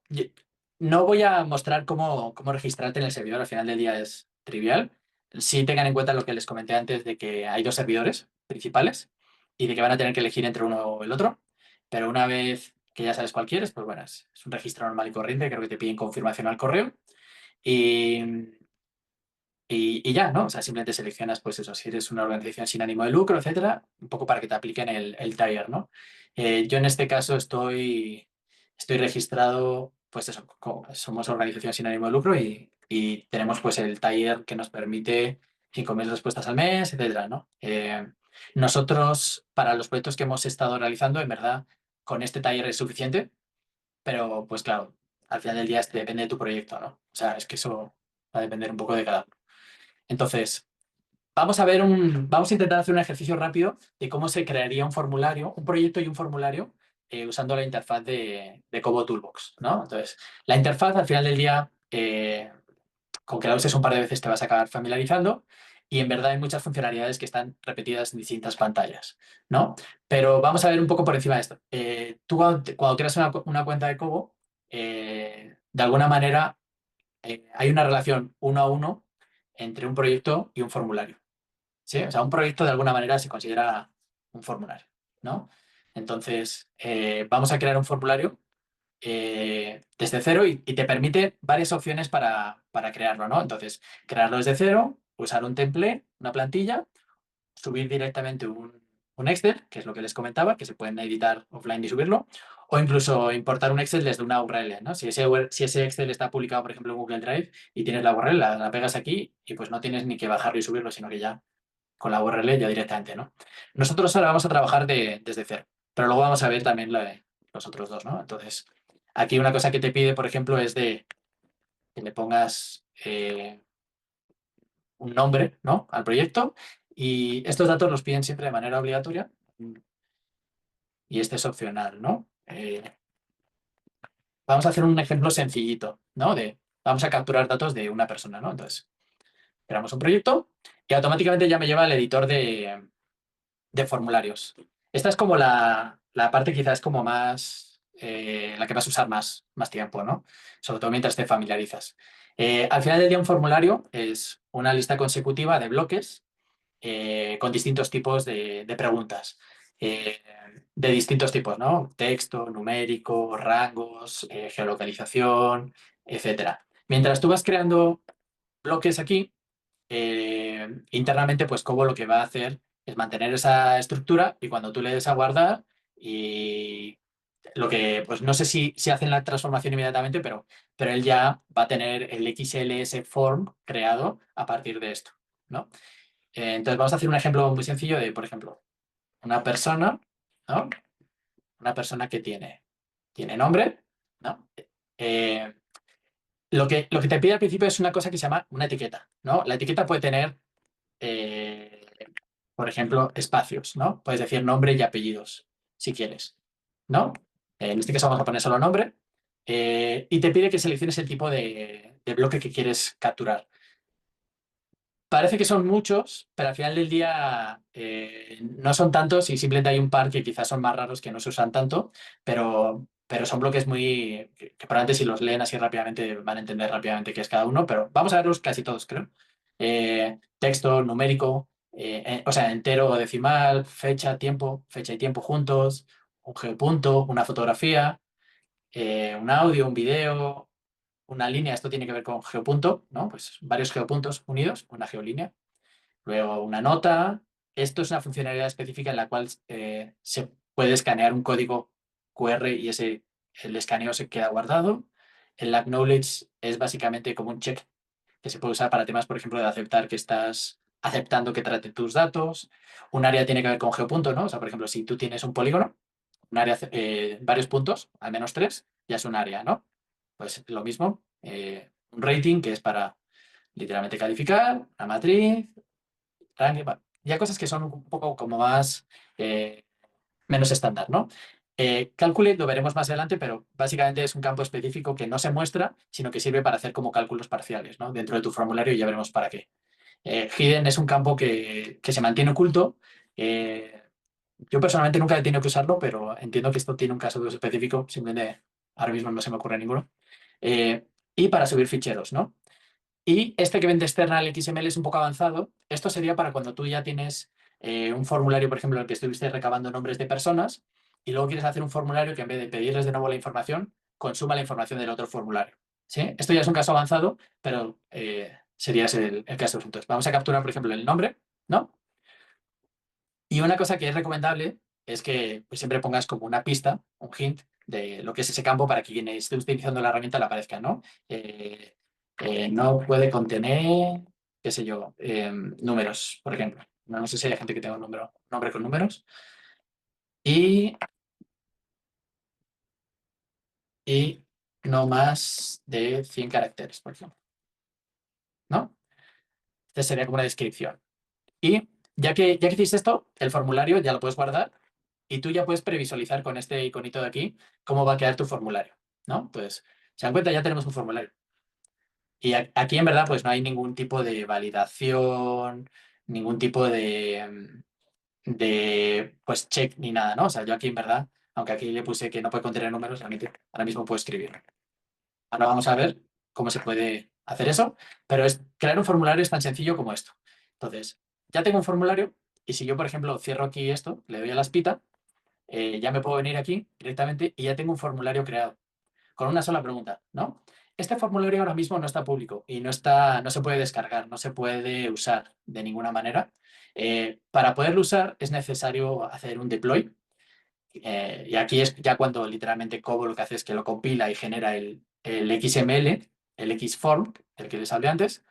no voy a mostrar cómo registrarte en el servidor, al final del día es trivial. Sí tengan en cuenta lo que les comenté antes de que hay dos servidores principales y de que van a tener que elegir entre uno o el otro. Pero una vez que ya sabes cuál quieres, pues bueno, es un registro normal y corriente, creo que te piden confirmación al correo. Y, y ya, ¿no? O sea, simplemente seleccionas, pues eso, si eres una organización sin ánimo de lucro, etcétera, un poco para que te apliquen el tier, ¿no? Yo en este caso estoy registrado, pues eso, somos organización sin ánimo de lucro y tenemos pues el tier que nos permite 5.000 respuestas al mes, etcétera, ¿no? Nosotros, para los proyectos que hemos estado realizando, en verdad, con este taller es suficiente, pero pues claro, al final del día depende de tu proyecto, ¿no? O sea, es que eso va a depender un poco de cada uno. Entonces, vamos a intentar hacer un ejercicio rápido de cómo se crearía un formulario, un proyecto y un formulario usando la interfaz de Cobo Toolbox, ¿no? Entonces, la interfaz al final del día, con que la uses un par de veces te vas a acabar familiarizando y en verdad hay muchas funcionalidades que están repetidas en distintas pantallas, ¿no? Pero vamos a ver un poco por encima de esto. Tú cuando creas una cuenta de Cobo, de alguna manera hay una relación uno a uno entre un proyecto y un formulario. ¿Sí? O sea, un proyecto de alguna manera se considera un formulario, ¿no? Entonces, vamos a crear un formulario desde cero y te permite varias opciones para crearlo, ¿no? Entonces, crearlo desde cero, usar un template, una plantilla, subir directamente un Excel, que es lo que les comentaba, que se pueden editar offline y subirlo, o incluso importar un Excel desde una URL, ¿no? Si ese Excel está publicado, por ejemplo, en Google Drive y tienes la URL, la pegas aquí y pues no tienes ni que bajarlo y subirlo, sino que ya con la URL ya directamente, ¿no? Nosotros ahora vamos a trabajar desde cero, pero luego vamos a ver también los otros dos, ¿no? Entonces, aquí una cosa que te pide, por ejemplo, es de que le pongas un nombre, ¿no? Al proyecto y estos datos los piden siempre de manera obligatoria y este es opcional, ¿no? Vamos a hacer un ejemplo sencillito, ¿no? Vamos a capturar datos de una persona, ¿no? Entonces, creamos un proyecto y automáticamente ya me lleva al editor de formularios. Esta es como la parte quizás como más, la que vas a usar más tiempo, ¿no? Sobre todo mientras te familiarizas. Al final del día un formulario es una lista consecutiva de bloques con distintos tipos de preguntas. eh, de distintos tipos, ¿no? Texto, numérico, rangos, geolocalización, etcétera. Mientras tú vas creando bloques aquí, internamente, pues Cobo lo que va a hacer es mantener esa estructura y cuando tú le des a guardar y lo que, pues no sé si hacen la transformación inmediatamente, pero él ya va a tener el XLS form creado a partir de esto, ¿no? Entonces vamos a hacer un ejemplo muy sencillo de, por ejemplo, una persona, ¿no? Una persona que tiene nombre, ¿no? Eh, lo que te pide al principio es una cosa que se llama una etiqueta, ¿no? La etiqueta puede tener eh, por ejemplo, espacios, ¿no? Puedes decir nombre y apellidos, si quieres, ¿no? En este caso vamos a poner solo nombre. Y te pide que selecciones el tipo de bloque que quieres capturar. parece que son muchos, pero al final del día no son tantos y simplemente hay un par que quizás son más raros que no se usan tanto, pero son bloques muy que probablemente si los leen así rápidamente van a entender rápidamente qué es cada uno, pero vamos a verlos casi todos, creo. Texto, numérico, o sea, entero o decimal, fecha y tiempo juntos, un geopunto, una fotografía, un audio, un video, una línea, esto tiene que ver con geopunto, ¿no? Pues varios geopuntos unidos, una geolínea. Luego una nota. Esto es una funcionalidad específica en la cual se puede escanear un código QR y el escaneo se queda guardado. El acknowledge es básicamente como un check que se puede usar para temas, por ejemplo, de aceptar que estás aceptando que trate tus datos. Un área tiene que ver con geopunto, ¿no? O sea, por ejemplo, si tú tienes un polígono, un área, varios puntos, al menos tres, ya es un área, ¿no? Pues lo mismo, un rating que es para literalmente calificar, la matriz, ranking, bueno, ya cosas que son un poco como más, eh, menos estándar, ¿no? Calculate lo veremos más adelante, pero básicamente es un campo específico que no se muestra, sino que sirve para hacer como cálculos parciales, ¿no? Dentro de tu formulario y ya veremos para qué. Hidden es un campo que se mantiene oculto. Eh, yo personalmente nunca he tenido que usarlo, pero entiendo que esto tiene un caso de uso específico, simplemente ahora mismo no se me ocurre ninguno. Eh, y para subir ficheros, ¿no? Y este que vende external XML es un poco avanzado. Esto sería para cuando tú ya tienes un formulario, por ejemplo, en el que estuviste recabando nombres de personas y luego quieres hacer un formulario que en vez de pedirles de nuevo la información, consuma la información del otro formulario. ¿Sí? Esto ya es un caso avanzado, pero sería ese el caso. Entonces, vamos a capturar, por ejemplo, el nombre, ¿no? Y una cosa que es recomendable es que pues, siempre pongas como una pista, un hint de lo que es ese campo para que quien esté utilizando la herramienta le aparezca, ¿no? Eh, no puede contener, qué sé yo, números, por ejemplo. No sé si hay gente que tenga un nombre con números. Y, y no más de 100 caracteres, por ejemplo, ¿no? Esta sería como una descripción. Y ya que hiciste esto, el formulario ya lo puedes guardar y tú ya puedes previsualizar con este iconito de aquí cómo va a quedar tu formulario, ¿no? Pues, se dan cuenta, ya tenemos un formulario. Y aquí en verdad pues no hay ningún tipo de validación, ningún tipo de pues check ni nada, ¿no? O sea, yo aquí en verdad, aunque aquí le puse que no puede contener números, realmente ahora mismo puedo escribir. Ahora vamos a ver cómo se puede hacer eso, pero crear un formulario es tan sencillo como esto. Entonces, ya tengo un formulario y si yo, por ejemplo, cierro aquí esto, le doy a la espita, ya me puedo venir aquí directamente y ya tengo un formulario creado con una sola pregunta, ¿no? Este formulario ahora mismo no está público y no se puede descargar, no se puede usar de ninguna manera. Para poderlo usar es necesario hacer un deploy. Y aquí es ya cuando literalmente Cobo lo que hace es que lo compila y genera el XML, el XForm, el que les hablé antes,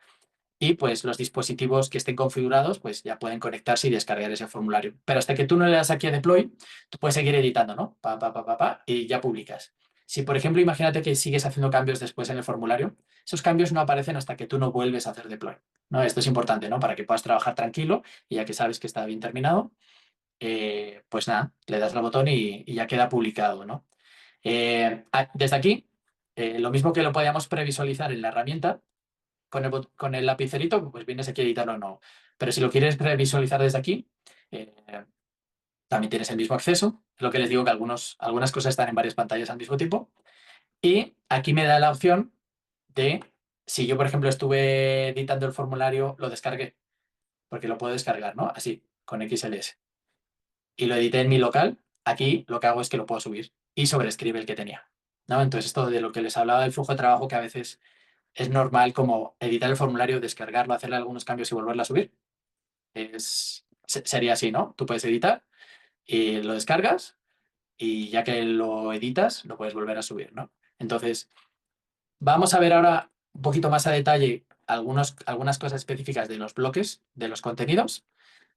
y pues los dispositivos que estén configurados pues ya pueden conectarse y descargar ese formulario. Pero hasta que tú no le das aquí a deploy, tú puedes seguir editando, ¿no? Y ya publicas. Si, por ejemplo, imagínate que sigues haciendo cambios después en el formulario, esos cambios no aparecen hasta que tú no vuelves a hacer deploy, ¿no? Esto es importante, ¿no? Para que puedas trabajar tranquilo y ya que sabes que está bien terminado, pues nada, le das al botón y ya queda publicado, ¿no? Desde aquí, lo mismo que lo podíamos previsualizar en la herramienta, con el lapicerito, pues vienes aquí a editarlo o no. Pero si lo quieres visualizar desde aquí, eh, también tienes el mismo acceso. Es lo que les digo que algunas cosas están en varias pantallas al mismo tiempo. Y aquí me da la opción de, si yo, por ejemplo, estuve editando el formulario, lo descargué, porque lo puedo descargar, ¿no? Así, con XLS. Y lo edité en mi local, aquí lo que hago es que lo puedo subir y sobrescribe el que tenía, ¿no? Entonces, esto de lo que les hablaba del flujo de trabajo, que a veces es normal como editar el formulario, descargarlo, hacerle algunos cambios y volverlo a subir. Sería así, ¿no? Tú puedes editar y lo descargas y ya que lo editas, lo puedes volver a subir, ¿no? Entonces, vamos a ver ahora un poquito más a detalle algunas cosas específicas de los bloques, de los contenidos.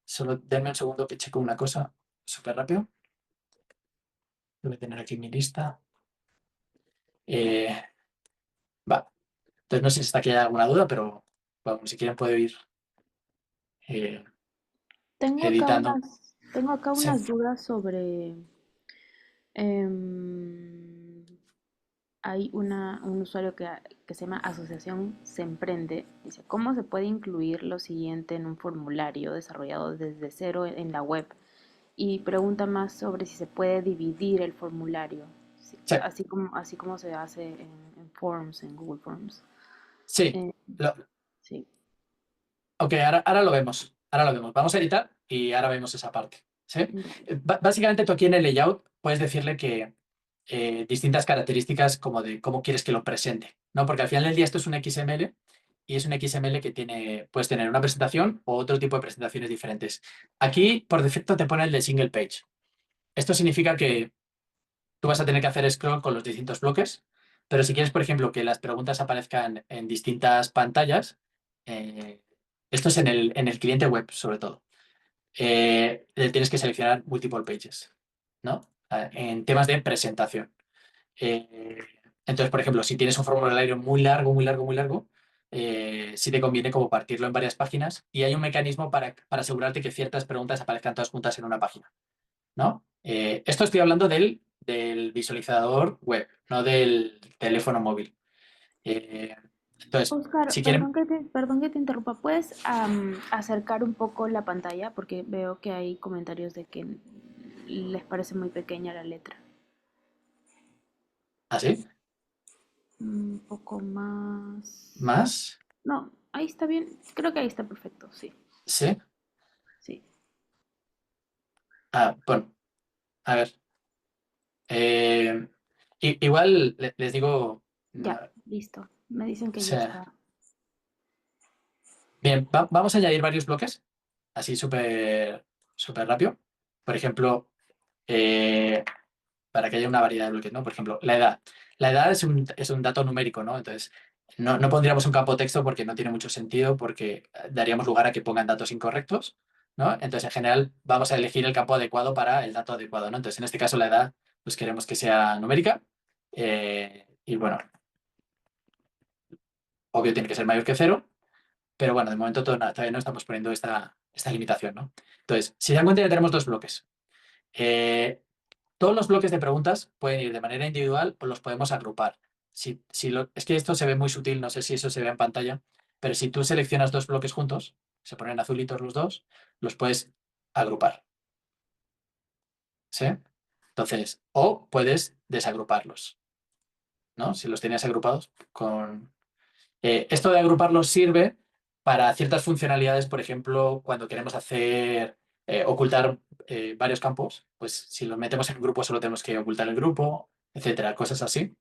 Solo denme un segundo que checo una cosa súper rápido. Voy a tener aquí mi lista. Eh, va. Entonces, no sé si está aquí hay alguna duda, pero bueno, si quieren puedo ir eh, Tengo acá editando. tengo acá Sí. unas dudas sobre em, hay un usuario que se llama Asociación Se Emprende. Dice, ¿cómo se puede incluir lo siguiente en un formulario desarrollado desde cero en la web? Y pregunta más sobre si se puede dividir el formulario, Sí, así como se hace en Forms, en Google Forms. sí. Eh, Lo- sí. ok, ahora lo vemos. Ahora lo vemos. Vamos a editar y ahora vemos esa parte. ¿Sí? Básicamente tú aquí en el layout puedes decirle que distintas características como de cómo quieres que lo presente, ¿no? Porque al final del día esto es un XML y es un XML que puedes tener una presentación o otro tipo de presentaciones diferentes. Aquí, por defecto, te pone el de single page. Esto significa que tú vas a tener que hacer scroll con los distintos bloques, pero si quieres, por ejemplo, que las preguntas aparezcan en distintas pantallas, eh, esto es en el cliente web, sobre todo. Tienes que seleccionar multiple pages, ¿no? En temas de presentación. Eh, entonces, por ejemplo, si tienes un formulario muy largo, muy largo, muy largo, sí te conviene como partirlo en varias páginas y hay un mecanismo para asegurarte que ciertas preguntas aparezcan todas juntas en una página, ¿no? Esto estoy hablando del visualizador web, no del teléfono móvil. Eh, entonces, Oscar, si quieren, perdón que te interrumpa. ¿Puedes acercar un poco la pantalla? Porque veo que hay comentarios de que les parece muy pequeña la letra. así, Un poco más. más, No, ahí está bien. Creo que ahí está perfecto. Sí, sí. sí. Bueno, a ver. Eh, igual les digo, no, Ya, listo. Me dicen o que ya sea, está. bien, vamos a añadir varios bloques, así súper súper rápido. Por ejemplo, eh, para que haya una variedad de bloques, ¿no? Por ejemplo, la edad. La edad es un dato numérico, ¿no? Entonces, no pondríamos un campo texto porque no tiene mucho sentido, porque daríamos lugar a que pongan datos incorrectos, ¿no? Entonces, en general, vamos a elegir el campo adecuado para el dato adecuado, ¿no? Entonces, en este caso, la edad, pues queremos que sea numérica. Y bueno, obvio tiene que ser mayor que cero, pero bueno, de momento todavía no estamos poniendo esta limitación, ¿no? Entonces, si se dan cuenta, ya tenemos dos bloques. Eh, Todos los bloques de preguntas pueden ir de manera individual o los podemos agrupar. Es que esto se ve muy sutil, no sé si eso se ve en pantalla, pero si tú seleccionas dos bloques juntos, se ponen azulitos los dos, los puedes agrupar, ¿sí? Entonces, o puedes desagruparlos, ¿no? Si los tienes agrupados con... esto de agruparlos sirve para ciertas funcionalidades, por ejemplo, cuando queremos ocultar varios campos, pues si los metemos en un grupo solo tenemos que ocultar el grupo, etcétera, cosas así.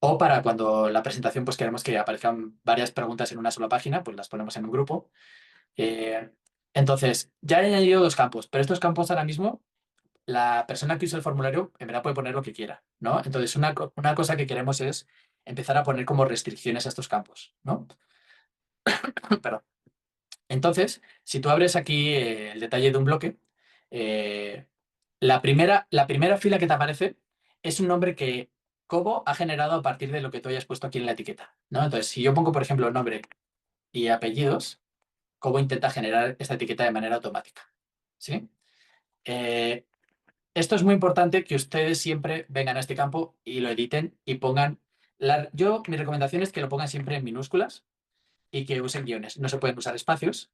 O para cuando la presentación pues queremos que aparezcan varias preguntas en una sola página, pues las ponemos en un grupo. Eh, entonces, ya he añadido dos campos, pero estos campos ahora mismo, la persona que usa el formulario en verdad puede poner lo que quiera, ¿no? Entonces, una cosa que queremos es empezar a poner como restricciones a estos campos, ¿no? Perdón. Entonces, si tú abres aquí el detalle de un bloque, eh, la primera fila que te aparece es un nombre que Cobo ha generado a partir de lo que tú hayas puesto aquí en la etiqueta, ¿no? Entonces, si yo pongo, por ejemplo, nombre y apellidos, Cobo intenta generar esta etiqueta de manera automática, ¿sí? Eh, Esto es muy importante que ustedes siempre vengan a este campo y lo editen y pongan... mi recomendación es que lo pongan siempre en minúsculas y que usen guiones. No se pueden usar espacios.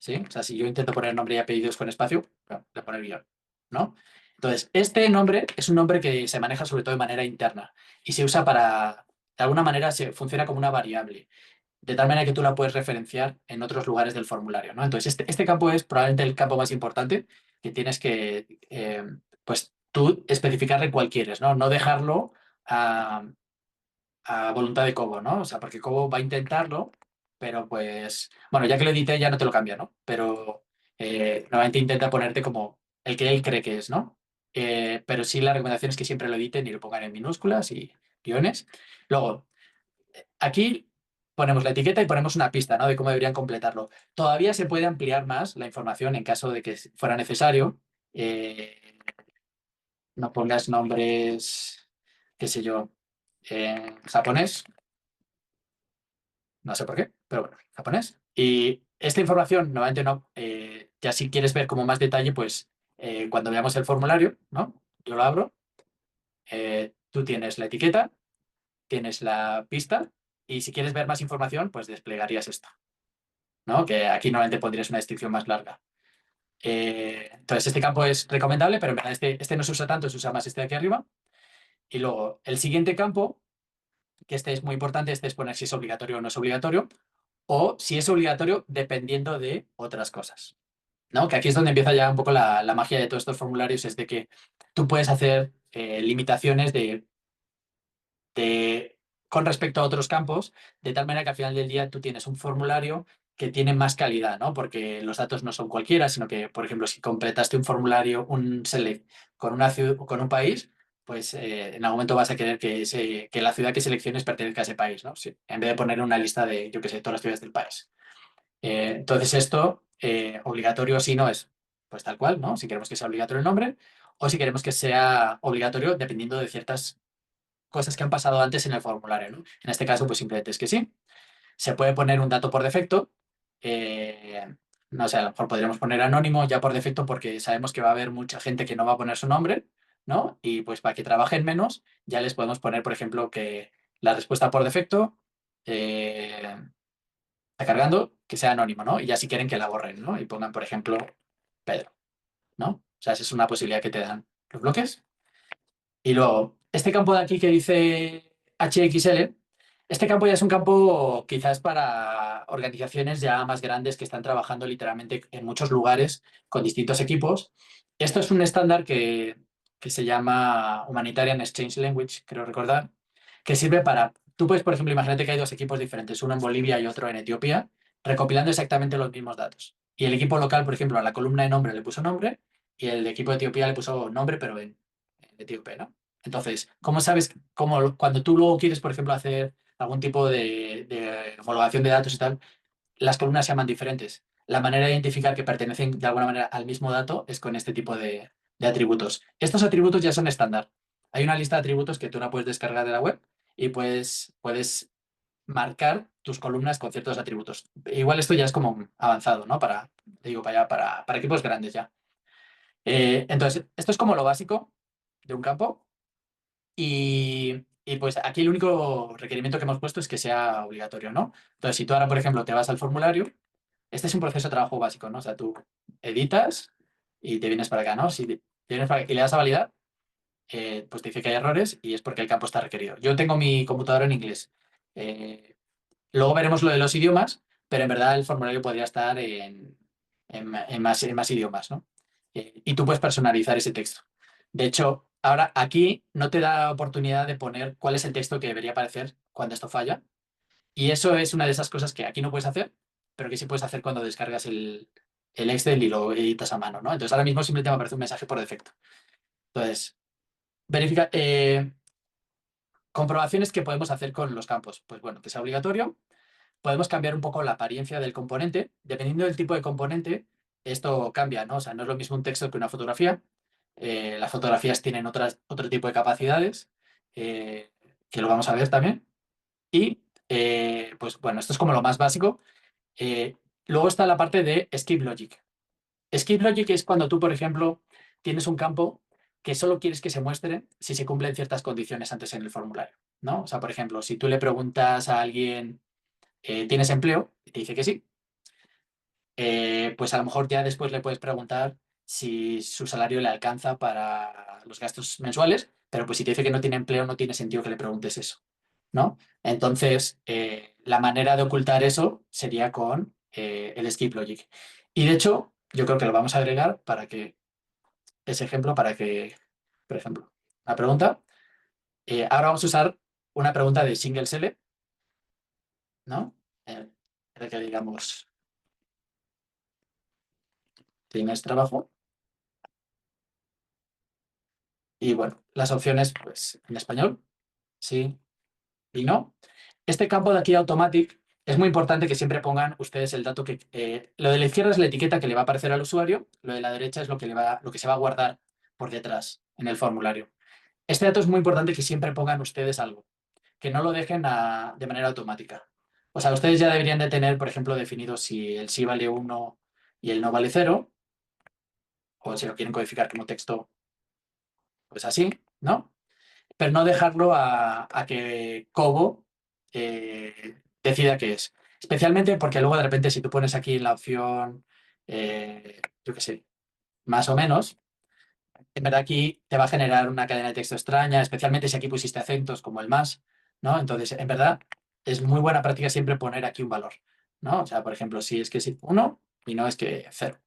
¿Sí? O sea, si yo intento poner nombre y apellidos con espacio, bueno, le pone el guión, ¿no? Entonces, este nombre es un nombre que se maneja sobre todo de manera interna y se usa de alguna manera, funciona como una variable, de tal manera que tú la puedes referenciar en otros lugares del formulario, ¿no? Entonces, este campo es probablemente el campo más importante que tienes que, pues, tú especificarle cuál quieres, ¿no? No dejarlo a voluntad de Cobo, ¿no? O sea, porque Cobo va a intentarlo, pero pues, bueno, ya que lo edité ya no te lo cambia, ¿no? Pero normalmente intenta ponerte como el que él cree que es, ¿no? Pero sí la recomendación es que siempre lo editen y lo pongan en minúsculas y guiones. Luego, aquí ponemos la etiqueta y ponemos una pista, ¿no? De cómo deberían completarlo. Todavía se puede ampliar más la información en caso de que fuera necesario. Eh, no pongas nombres, qué sé yo, en japonés, no sé por qué, pero bueno, japonés. Y esta información, normalmente no, ya si quieres ver como más detalle, pues cuando veamos el formulario, ¿no? Yo lo abro, tú tienes la etiqueta tienes la pista y si quieres ver más información, pues desplegarías esto, ¿no? Que aquí normalmente pondrías una descripción más larga. Entonces, este campo es recomendable, pero en verdad este no se usa tanto, se usa más este de aquí arriba. Y luego, el siguiente campo, que este es muy importante, este es poner si es obligatorio o no es obligatorio, o si es obligatorio dependiendo de otras cosas, ¿no? Que aquí es donde empieza ya un poco la magia de todos estos formularios, es de que tú puedes hacer limitaciones con respecto a otros campos, de tal manera que al final del día tú tienes un formulario que tiene más calidad, ¿no? Porque los datos no son cualquiera, sino que, por ejemplo, si completaste un formulario, un select con una ciudad, con un país, pues en algún momento vas a querer que la ciudad que selecciones pertenezca a ese país, ¿no? Sí, en vez de poner una lista de, yo qué sé, todas las ciudades del país. Entonces esto, obligatorio sí no es, pues tal cual, ¿no? Si queremos que sea obligatorio el nombre o si queremos que sea obligatorio dependiendo de ciertas cosas que han pasado antes en el formulario, ¿no? En este caso, pues simplemente es que sí. Se puede poner un dato por defecto. No sé, a lo mejor podríamos poner anónimo ya por defecto porque sabemos que va a haber mucha gente que no va a poner su nombre, ¿no? Y pues para que trabajen menos, ya les podemos poner, por ejemplo, que la respuesta por defecto está cargando, que sea anónimo, ¿no? Y ya si quieren que la borren, ¿no? Y pongan, por ejemplo, Pedro, ¿no? O sea, esa es una posibilidad que te dan los bloques. Y luego, este campo de aquí que dice HXL, este campo ya es un campo quizás para organizaciones ya más grandes que están trabajando literalmente en muchos lugares con distintos equipos. Esto es un estándar que se llama Humanitarian Exchange Language, creo recordar, que sirve para, tú puedes, por ejemplo, imagínate que hay dos equipos diferentes, uno en Bolivia y otro en Etiopía, recopilando exactamente los mismos datos. Y el equipo local, por ejemplo, a la columna de nombre le puso nombre y el equipo de Etiopía le puso nombre, pero en etíope, ¿no? Entonces, ¿cómo sabes cómo, cuando tú luego quieres, por ejemplo, hacer algún tipo de homologación de datos y tal, las columnas se llaman diferentes? La manera de identificar que pertenecen de alguna manera al mismo dato es con este tipo de atributos. Estos atributos ya son estándar. Hay una lista de atributos que tú la puedes descargar de la web y puedes marcar tus columnas con ciertos atributos. Igual esto ya es como avanzado, ¿no? Te digo, para equipos grandes ya. Entonces, esto es como lo básico de un campo. Y pues aquí el único requerimiento que hemos puesto es que sea obligatorio, ¿no? Entonces, si tú ahora, por ejemplo, te vas al formulario, este es un proceso de trabajo básico, ¿no? O sea, tú editas y te vienes para acá, ¿no? Si te vienes para acá y le das a validar, pues te dice que hay errores y es porque el campo está requerido. Yo tengo mi computadora en inglés. Eh, Luego veremos lo de los idiomas, pero en verdad el formulario podría estar en más idiomas, ¿no? Y tú puedes personalizar ese texto. De hecho, ahora aquí no te da oportunidad de poner cuál es el texto que debería aparecer cuando esto falla. Y eso es una de esas cosas que aquí no puedes hacer, pero que sí puedes hacer cuando descargas el Excel y lo editas a mano, ¿no? Entonces ahora mismo simplemente me aparece un mensaje por defecto. Entonces, verifica, comprobaciones que podemos hacer con los campos. Pues bueno, que sea obligatorio. Podemos cambiar un poco la apariencia del componente. Dependiendo del tipo de componente, esto cambia, ¿no? O sea, no es lo mismo un texto que una fotografía. Las fotografías tienen otro tipo de capacidades, eh, que lo vamos a ver también. Y, pues bueno, esto es como lo más básico. Eh, Luego está la parte de Skip Logic. Skip Logic es cuando tú, por ejemplo, tienes un campo que solo quieres que se muestre si se cumplen ciertas condiciones antes en el formulario, ¿no? O sea, por ejemplo, si tú le preguntas a alguien, ¿tienes empleo? Y te dice que sí, pues a lo mejor ya después le puedes preguntar si su salario le alcanza para los gastos mensuales, pero pues si te dice que no tiene empleo, no tiene sentido que le preguntes eso, ¿no? Entonces, la manera de ocultar eso sería con el skip logic. Y de hecho, yo creo que lo vamos a agregar para que, ese ejemplo, para que, por ejemplo, la pregunta, ahora vamos a usar una pregunta de single select, ¿no? Para que digamos, ¿tienes trabajo? Y bueno, las opciones, pues en español, sí y no. Este campo de aquí, Automatic, es muy importante que siempre pongan ustedes el dato que... lo de la izquierda es la etiqueta que le va a aparecer al usuario, lo de la derecha es lo que se va a guardar por detrás en el formulario. Este dato es muy importante que siempre pongan ustedes algo, que no lo dejen de manera automática. O sea, ustedes ya deberían de tener, por ejemplo, definido si el sí vale 1 y el no vale 0, o si lo quieren codificar como texto, pues así, ¿no? pero no dejarlo a que Cobo decida qué es. Especialmente porque luego de repente si tú pones aquí la opción, yo qué sé, más o menos, en verdad aquí te va a generar una cadena de texto extraña, especialmente si aquí pusiste acentos como el más, ¿no? Entonces, en verdad, es muy buena práctica siempre poner aquí un valor, ¿no? O sea, por ejemplo, si es que es 1 y no es que 0,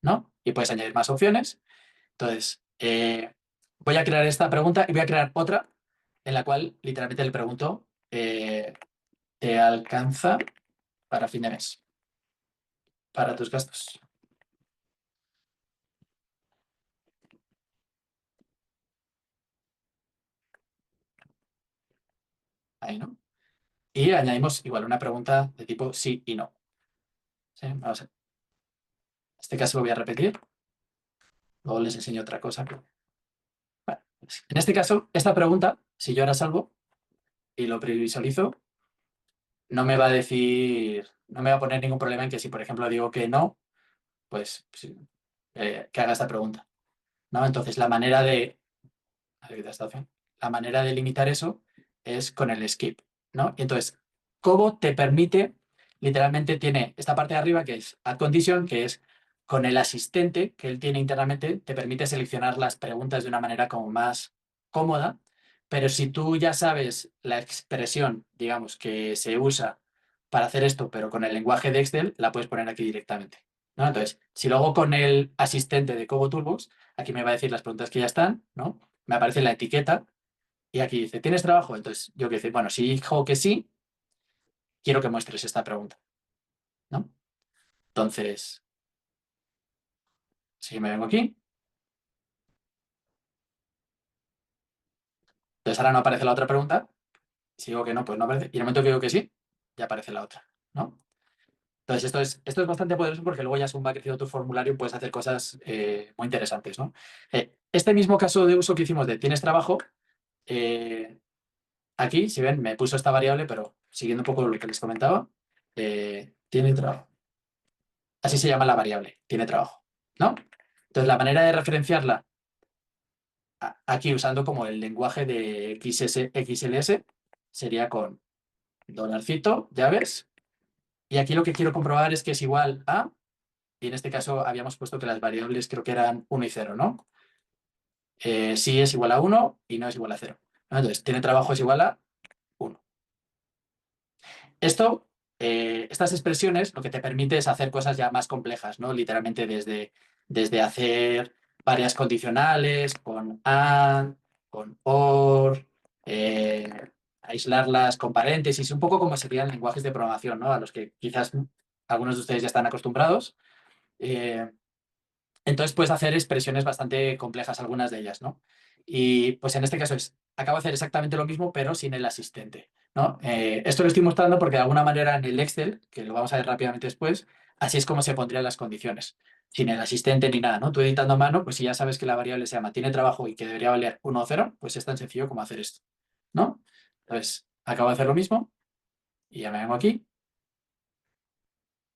¿no? Y puedes añadir más opciones. Entonces, voy a crear esta pregunta y voy a crear otra en la cual literalmente le pregunto, ¿te alcanza para fin de mes? Para tus gastos. Ahí, ¿no? Y añadimos igual una pregunta de tipo sí y no. ¿Sí? Vamos a ver. En este caso lo voy a repetir. Luego les enseño otra cosa. Bueno, pues, en este caso, esta pregunta, si yo ahora salgo y lo previsualizo, no me va a decir, no me va a poner ningún problema en que si, por ejemplo, digo que no, pues sí, que haga esta pregunta, ¿no? Entonces, a ver, esta opción. La manera de limitar eso es con el skip, ¿no? Y entonces, Cobo te permite, literalmente tiene esta parte de arriba que es add condition, que es con el asistente que él tiene internamente, te permite seleccionar las preguntas de una manera como más cómoda, pero si tú ya sabes la expresión, digamos, que se usa para hacer esto, pero con el lenguaje de Excel, la puedes poner aquí directamente, ¿no? Entonces, si lo hago con el asistente de Cobo Toolbox, aquí me va a decir las preguntas que ya están, ¿no? Me aparece la etiqueta y aquí dice, ¿tienes trabajo? Entonces yo que decir, bueno, si dijo que sí, quiero que muestres esta pregunta, ¿no? Entonces, si me vengo aquí, entonces ahora no aparece la otra pregunta, si digo que no, pues no aparece, y en el momento que digo que sí, ya aparece la otra, ¿no? Entonces esto es bastante poderoso porque luego ya según va creciendo tu formulario puedes hacer cosas muy interesantes, ¿no? Este mismo caso de uso que hicimos de tienes trabajo, eh, aquí, si ven, me puso esta variable, pero siguiendo un poco lo que les comentaba, tiene trabajo. Así se llama la variable, tiene trabajo, ¿no? Entonces, la manera de referenciarla aquí usando como el lenguaje de XLS sería con dolarcito, llaves, y aquí lo que quiero comprobar es que es igual a, y en este caso habíamos puesto que las variables creo que eran 1 y 0, ¿no? Sí es igual a 1 y no es igual a 0, ¿no? Entonces, tiene trabajo es igual a 1. Esto, estas expresiones lo que te permite es hacer cosas ya más complejas, ¿no? Literalmente desde hacer varias condicionales con AND, con OR, aislarlas con paréntesis, un poco como serían lenguajes de programación, ¿no? A los que quizás algunos de ustedes ya están acostumbrados. Eh, entonces puedes hacer expresiones bastante complejas, algunas de ellas, ¿no? Y pues en este caso acabo de hacer exactamente lo mismo, pero sin el asistente, ¿no? Esto lo estoy mostrando porque de alguna manera en el Excel, que lo vamos a ver rápidamente después, así es como se pondrían las condiciones, sin el asistente ni nada, ¿no? Tú editando a mano, pues si ya sabes que la variable se llama tiene trabajo y que debería valer 1 o 0, pues es tan sencillo como hacer esto, ¿no? Entonces, acabo de hacer lo mismo y ya me vengo aquí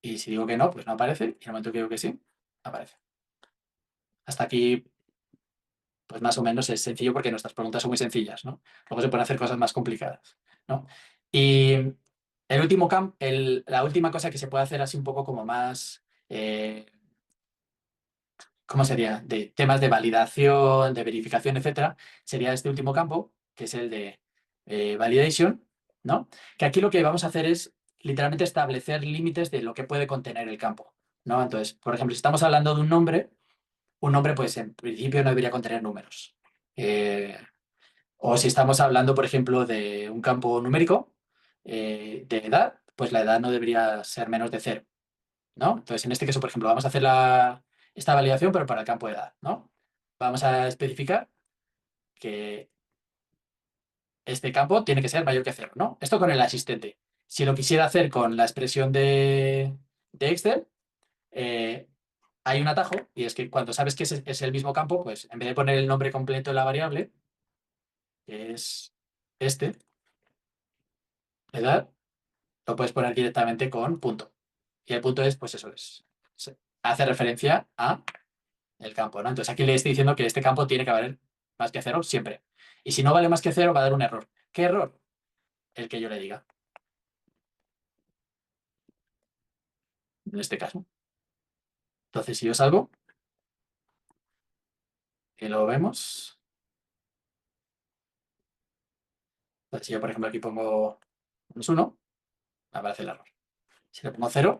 y si digo que no, pues no aparece y en el momento que digo que sí, aparece. Hasta aquí pues más o menos es sencillo porque nuestras preguntas son muy sencillas, ¿no? Luego se pueden hacer cosas más complicadas, ¿no? Y la última cosa que se puede hacer así un poco como más, ¿cómo sería? De temas de validación, de verificación, etcétera, sería este último campo, que es el de validation, ¿no? Que aquí lo que vamos a hacer es literalmente establecer límites de lo que puede contener el campo, ¿no? Entonces, por ejemplo, si estamos hablando de un nombre, pues en principio no debería contener números. O si estamos hablando, por ejemplo, de un campo numérico de edad, pues la edad no debería ser menos de 0, ¿no? Entonces, en este caso, por ejemplo, vamos a hacer esta validación, pero para el campo de edad, ¿no? Vamos a especificar que este campo tiene que ser mayor que 0, ¿no? Esto con el asistente. Si lo quisiera hacer con la expresión de Excel, eh, hay un atajo, y es que cuando sabes que es el mismo campo, pues en vez de poner el nombre completo de la variable, que es este, edad, lo puedes poner directamente con punto. Y el punto es, pues eso hace referencia a el campo, ¿no? Entonces aquí le estoy diciendo que este campo tiene que valer más que 0 siempre. Y si no vale más que cero, va a dar un error. ¿Qué error? El que yo le diga, en este caso. Entonces, si yo salgo y lo vemos, entonces si yo, por ejemplo, aquí pongo -1, me aparece el error. Si le pongo 0,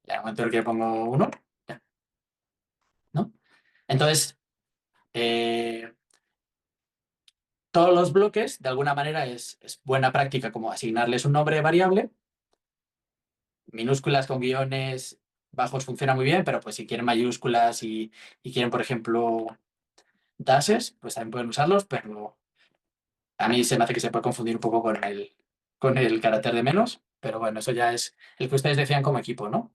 ya en el momento en el que pongo 1, ya, ¿no? Entonces, eh, todos los bloques, de alguna manera, es buena práctica como asignarles un nombre variable. Minúsculas con guiones bajos funciona muy bien, pero pues si quieren mayúsculas y quieren, por ejemplo, dashes, pues también pueden usarlos, pero a mí se me hace que se puede confundir un poco con el carácter de menos, pero bueno, eso ya es el que ustedes decían como equipo, ¿no?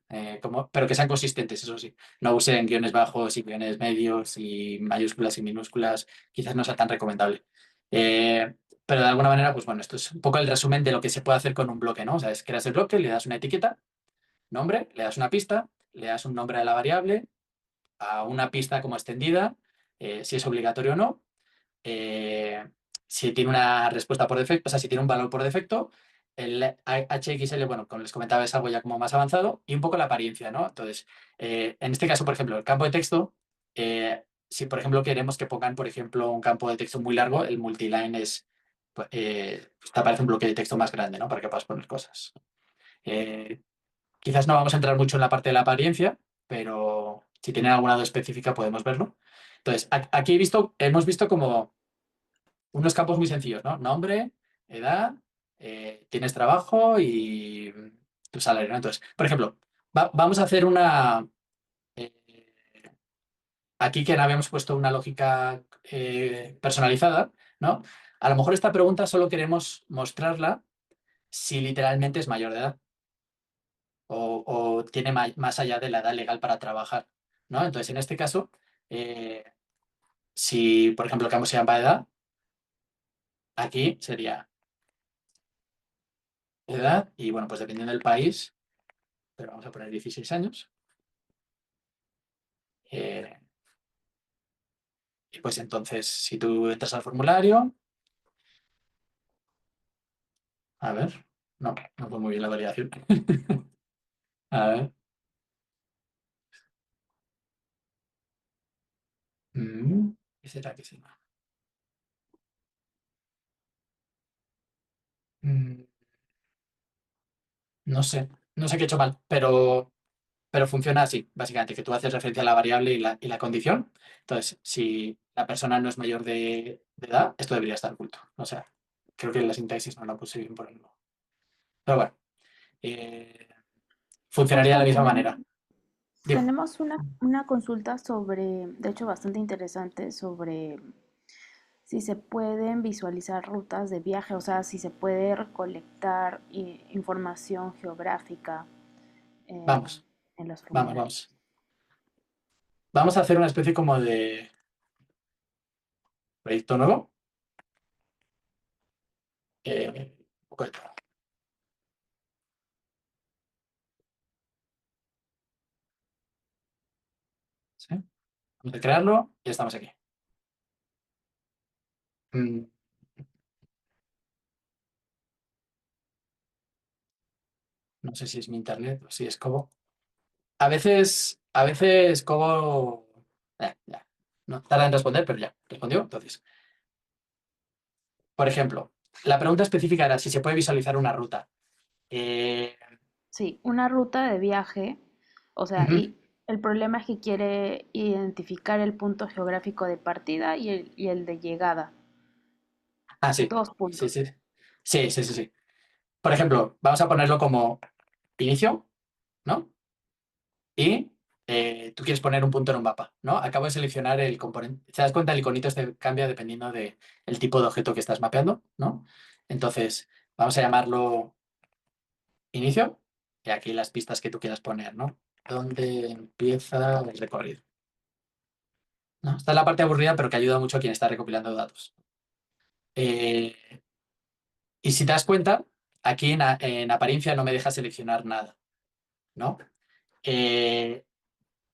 Pero que sean consistentes, eso sí. No usen guiones bajos y guiones medios y mayúsculas y minúsculas, quizás no sea tan recomendable. Eh, pero de alguna manera, pues bueno, esto es un poco el resumen de lo que se puede hacer con un bloque, ¿no? O sea, es creas el bloque, le das una etiqueta, nombre, le das una pista, le das un nombre a la variable, a una pista como extendida, si es obligatorio o no, eh, si tiene una respuesta por defecto, o sea, si tiene un valor por defecto, el HXL, bueno, como les comentaba, es algo ya como más avanzado, y un poco la apariencia, ¿no? Entonces, en este caso, por ejemplo, el campo de texto, si por ejemplo queremos que pongan, por ejemplo, un campo de texto muy largo, el multiline pues, te aparece un bloque de texto más grande, ¿no? Para que puedas poner cosas. Eh, Quizás no vamos a entrar mucho en la parte de la apariencia, pero si tienen alguna duda específica podemos verlo. Entonces, aquí hemos visto como unos campos muy sencillos, ¿no? Nombre, edad, tienes trabajo y tu salario, ¿no? Entonces, por ejemplo, vamos a hacer una... eh, aquí que no habíamos puesto una lógica personalizada, ¿no? A lo mejor esta pregunta solo queremos mostrarla si literalmente es mayor de edad o tiene más allá de la edad legal para trabajar, ¿no? Entonces, en este caso, eh, si, por ejemplo, el campo se llama edad, aquí sería edad y, bueno, pues dependiendo del país, pero vamos a poner 16 años. eh, y pues entonces, si tú entras al formulario, a ver, no fue muy bien la variación. A ver, ¿qué será? ¿Qué será? Mm, no sé qué he hecho mal, pero funciona así, básicamente, que tú haces referencia a la variable y la condición. Entonces, si la persona no es mayor de edad, esto debería estar oculto. O sea, creo que la sintaxis no la puse bien por algo. Pero bueno, eh, funcionaría de la Justo misma manera. Dime, tenemos una consulta sobre, de hecho bastante interesante, sobre si se pueden visualizar rutas de viaje, o sea, si se puede recolectar información geográfica eh, vamos, en los vamos, formularios. vamos. Vamos a hacer una especie como de proyecto nuevo. Un poco de todo, ¿sí? Vamos a crearlo y estamos aquí. Mm, no sé si es mi internet o si es Cobo. A veces Cobo... ya. No tarda en responder, pero ya, respondió. Entonces, por ejemplo, la pregunta específica era si se puede visualizar una ruta. Eh, Sí, una ruta de viaje, o sea, ujú. y el problema es que quiere identificar el punto geográfico de partida y el de llegada, Ah, sí. dos Sí, puntos. sí. Sí, sí, sí, sí. Por ejemplo, vamos a ponerlo como inicio, ¿no? Y tú quieres poner un punto en un mapa, ¿no? Acabo de seleccionar el componente. ¿Te das cuenta? El iconito este cambia dependiendo del tipo de objeto que estás mapeando, ¿no? Entonces, vamos a llamarlo inicio y aquí las pistas que tú quieras poner, ¿no? ¿Dónde empieza el recorrido? ¿No? Esta es la parte aburrida, pero que ayuda mucho a quien está recopilando datos. Eh, y si te das cuenta, aquí en apariencia no me deja seleccionar nada, ¿no? Eh,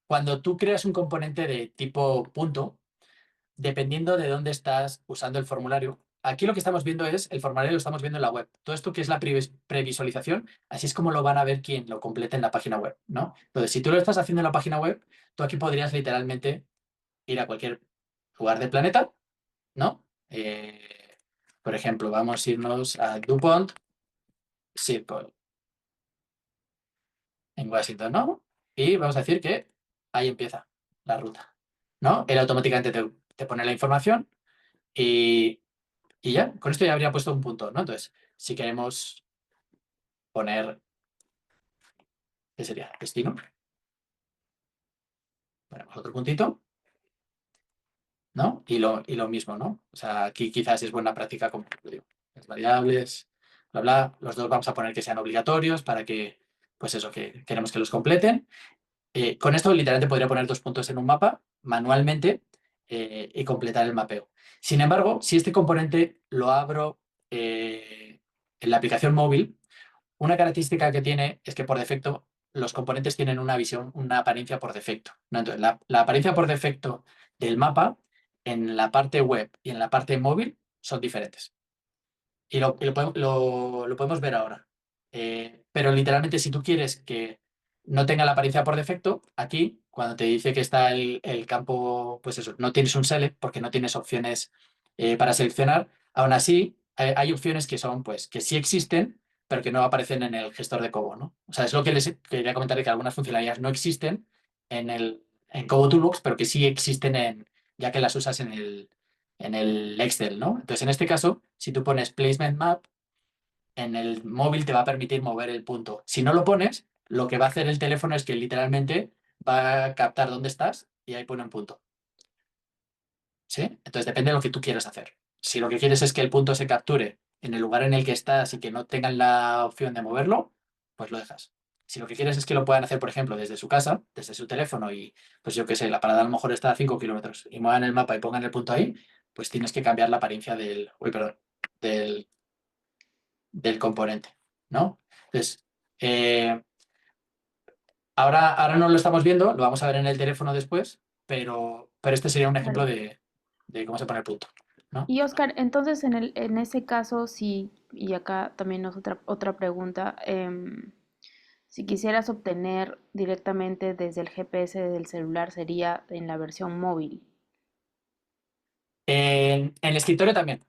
Cuando tú creas un componente de tipo punto, dependiendo de dónde estás usando el formulario. Aquí lo que estamos viendo es, el formulario lo estamos viendo en la web. Todo esto que es la previsualización, así es como lo van a ver quien lo complete en la página web, ¿no? Entonces, si tú lo estás haciendo en la página web, tú aquí podrías literalmente ir a cualquier lugar del planeta, ¿no? Por ejemplo, vamos a irnos a DuPont Circle en Washington, ¿no? Y vamos a decir que ahí empieza la ruta, ¿no? Él automáticamente te pone la información y, y ya, con esto ya habría puesto un punto, ¿no? Entonces, si queremos poner, ¿qué sería? Destino. Ponemos otro puntito, ¿no? Y lo mismo, ¿no? O sea, aquí quizás es buena práctica como lo digo, las variables, bla, bla. Los dos vamos a poner que sean obligatorios para que, pues eso, que queremos que los completen. Con esto literalmente podría poner 2 puntos en un mapa manualmente y completar el mapeo. Sin embargo, si este componente lo abro en la aplicación móvil, una característica que tiene es que por defecto los componentes tienen una visión, una apariencia por defecto, ¿no? Entonces, la apariencia por defecto del mapa en la parte web y en la parte móvil son diferentes. Y lo podemos ver ahora. Pero literalmente, si tú quieres que no tenga la apariencia por defecto, aquí, cuando te dice que está el campo, pues eso, no tienes un select porque no tienes opciones para seleccionar, aún así hay opciones que son, pues, que sí existen, pero que no aparecen en el gestor de Cobo, ¿no? O sea, es lo que les quería comentar de que algunas funcionalidades no existen en Cobo Toolbox, pero que sí existen ya que las usas en el Excel, ¿no? Entonces, en este caso, si tú pones Placement Map, en el móvil te va a permitir mover el punto. Si no lo pones, lo que va a hacer el teléfono es que literalmente va a captar dónde estás y ahí pone un punto. ¿Sí? Entonces, depende de lo que tú quieras hacer. Si lo que quieres es que el punto se capture en el lugar en el que estás y que no tengan la opción de moverlo, pues lo dejas. Si lo que quieres es que lo puedan hacer, por ejemplo, desde su casa, desde su teléfono y, pues yo qué sé, la parada a lo mejor está a 5 kilómetros y muevan el mapa y pongan el punto ahí, pues tienes que cambiar la apariencia uy, perdón, del, del componente, ¿no? Entonces, eh, ahora no lo estamos viendo, lo vamos a ver en el teléfono después, pero este sería un ejemplo Vale. de cómo se pone el punto, ¿no? Y Oscar, entonces en ese caso, sí, y acá también es otra pregunta, si quisieras obtener directamente desde el GPS del celular, sería en la versión móvil, En el escritorio también.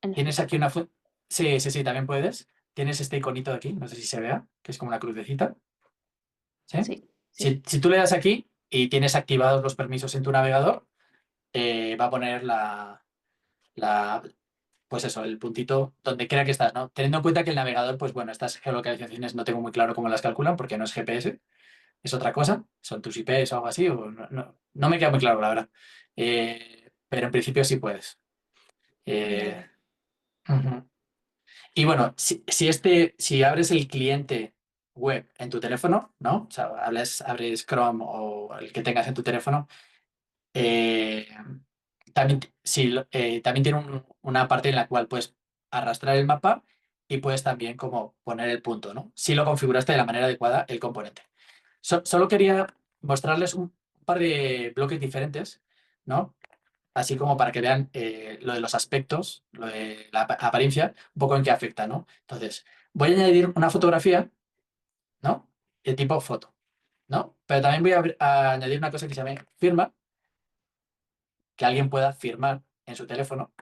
en el Tienes escritorio aquí también. Sí, sí, sí, también puedes. Tienes este iconito de aquí, no sé si se vea, que es como una crucecita. ¿Sí? Sí, sí. Si tú le das aquí y tienes activados los permisos en tu navegador, va a poner la, pues eso, el puntito donde crea que estás, ¿no? Teniendo en cuenta que el navegador, pues bueno, estas geolocalizaciones no tengo muy claro cómo las calculan porque no es GPS, es otra cosa, son tus IPs o algo así, o no me queda muy claro, la verdad. Pero en principio sí puedes. Eh, Vale. ujú. Y bueno, si abres el cliente web en tu teléfono, ¿no? O sea, abres Chrome o el que tengas en tu teléfono, eh, también, sí, también tiene una parte en la cual puedes arrastrar el mapa y puedes también como poner el punto, ¿no? Si lo configuraste de la manera adecuada el componente. Solo quería mostrarles un par de bloques diferentes, ¿no? Así como para que vean lo de los aspectos, lo de la apariencia, un poco en qué afecta, ¿no? Entonces, voy a añadir una fotografía, ¿no? De tipo foto, ¿no? Pero también voy a añadir una cosa que se llama firma, que alguien pueda firmar en su teléfono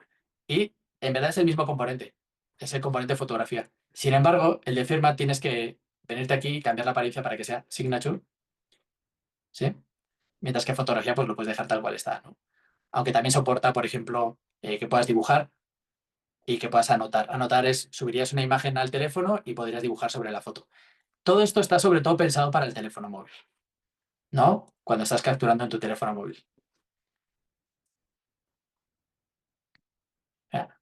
y en verdad es el mismo componente, es el componente fotografía. Sin embargo, el de firma tienes que venirte aquí y cambiar la apariencia para que sea signature, ¿sí? Mientras que fotografía pues lo puedes dejar tal cual está, ¿no? Aunque también soporta, por ejemplo, que puedas dibujar y que puedas anotar. Anotar subirías una imagen al teléfono y podrías dibujar sobre la foto. Todo esto está sobre todo pensado para el teléfono móvil, ¿no? Cuando estás capturando en tu teléfono móvil. Ya.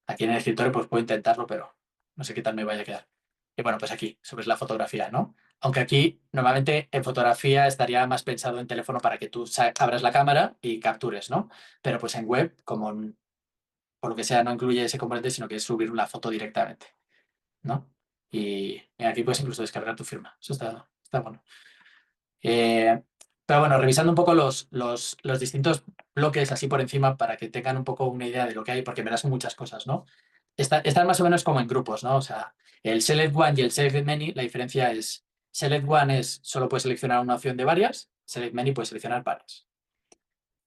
Aquí en el escritorio pues puedo intentarlo, pero no sé qué tal me vaya a quedar. Y bueno, pues aquí, sobre la fotografía, ¿no? Aunque aquí normalmente en fotografía estaría más pensado en teléfono para que tú abras la cámara y captures, ¿no? Pero pues en web, como por lo que sea, no incluye ese componente, sino que es subir la foto directamente, ¿no? Y aquí puedes incluso descargar tu firma. Eso está bueno. Eh, Pero bueno, revisando un poco los distintos bloques así por encima para que tengan un poco una idea de lo que hay, porque verás son muchas cosas, ¿no? Están más o menos como en grupos, ¿no? O sea, el Select One y el Select Many, la diferencia es, Select One es solo puedes seleccionar una opción de varias, Select Many puedes seleccionar varias.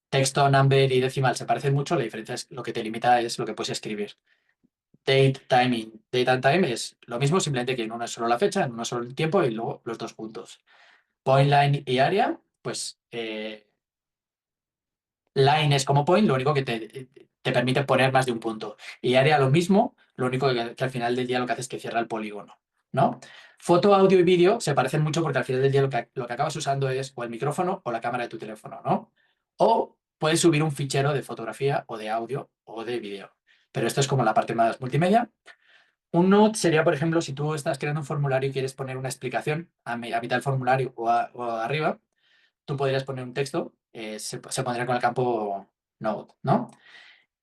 Texto, number y decimal se parecen mucho, la diferencia es lo que te limita es lo que puedes escribir. Date, timing, date and time es lo mismo, simplemente que en uno es solo la fecha, en uno es solo el tiempo y luego los dos puntos. Point, line y area, pues line es como point, lo único que te permite poner más de un punto. Y area lo mismo, lo único que al final del día lo que hace es que cierra el polígono, ¿no? Foto, audio y vídeo se parecen mucho porque al final del día lo que acabas usando es o el micrófono o la cámara de tu teléfono, ¿no? O puedes subir un fichero de fotografía o de audio o de vídeo. Pero esto es como la parte más multimedia. Un note sería, por ejemplo, si tú estás creando un formulario y quieres poner una explicación a mitad del formulario o arriba, tú podrías poner un texto, se pondría con el campo Node, ¿no?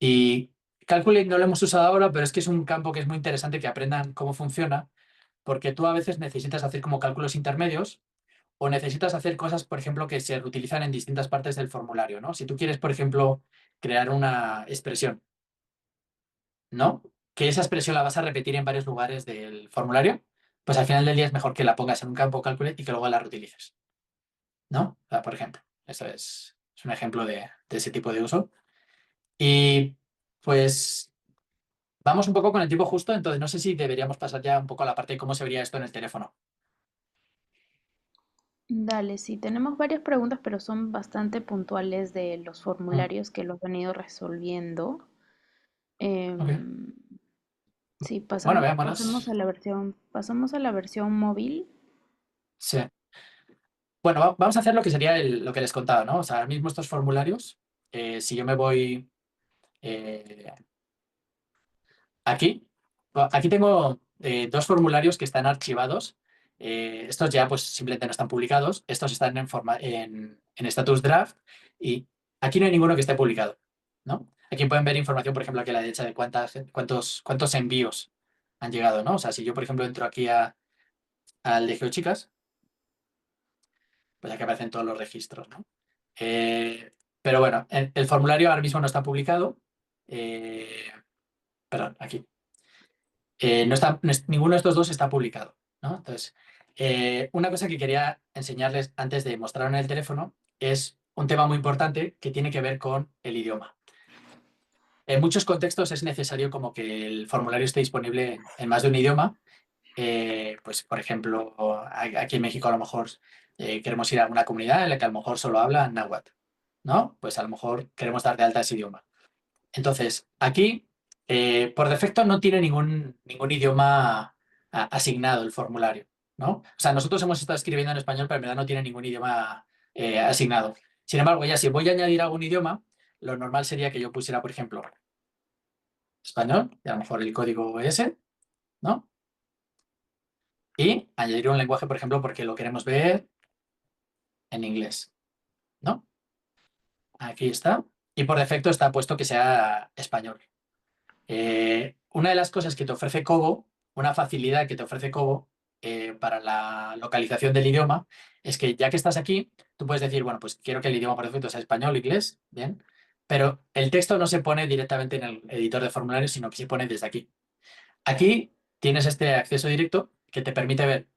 Y Calculate no lo hemos usado ahora, pero es que es un campo que es muy interesante que aprendan cómo funciona, porque tú a veces necesitas hacer como cálculos intermedios o necesitas hacer cosas, por ejemplo, que se utilizan en distintas partes del formulario, ¿no? Si tú quieres, por ejemplo, crear una expresión, ¿no? Que esa expresión la vas a repetir en varios lugares del formulario, pues al final del día es mejor que la pongas en un campo Calculate y que luego la reutilices, ¿no? O sea, por ejemplo, eso es un ejemplo de ese tipo de uso. Y pues vamos un poco con el tiempo justo, entonces no sé si deberíamos pasar ya un poco a la parte de cómo se vería esto en el teléfono. Dale, sí, tenemos varias preguntas, pero son bastante puntuales de los Mm, formularios que los han ido resolviendo. ok. Em, sí, Bueno, pasamos veámonos. a pasamos a la versión móvil. Sí. Bueno, vamos a hacer lo que sería lo que les contaba, ¿no? O sea, ahora mismo estos formularios, si yo me voy eh, aquí, aquí tengo dos formularios que están archivados. Estos ya pues simplemente no están publicados. Estos están en status draft y aquí no hay ninguno que esté publicado, ¿no? Aquí pueden ver información, por ejemplo, aquí a la derecha de cuántos envíos han llegado, ¿no? O sea, si yo, por ejemplo, entro aquí al de GeoChicas, pues aquí aparecen todos los registros, ¿no? Pero bueno, el formulario ahora mismo no está publicado. Eh, Perdón, aquí. No está, ninguno de estos dos está publicado, ¿no? Entonces, una cosa que quería enseñarles antes de mostrar en el teléfono es un tema muy importante que tiene que ver con el idioma. En muchos contextos es necesario como que el formulario esté disponible en más de un idioma. Pues, por ejemplo, aquí en México a lo mejor queremos ir a una comunidad en la que a lo mejor solo habla náhuatl, ¿no? Pues a lo mejor queremos dar de alta ese idioma. Entonces, aquí, por defecto, no tiene ningún idioma asignado el formulario, ¿no? O sea, nosotros hemos estado escribiendo en español, pero en verdad no tiene ningún idioma asignado. Sin embargo, ya si voy a añadir algún idioma, lo normal sería que yo pusiera, por ejemplo, español, y a lo mejor el código ese, ¿no? Y añadir un lenguaje, por ejemplo, porque lo queremos ver en inglés, ¿no? Aquí está. Y por defecto está puesto que sea español. Una de las cosas que te ofrece Kobo, una facilidad que te ofrece Kobo para la localización del idioma, es que ya que estás aquí, tú puedes decir, bueno, pues quiero que el idioma por defecto sea español o inglés, bien, pero el texto no se pone directamente en el editor de formularios, sino que se pone desde aquí. Aquí tienes este acceso directo que te permite ver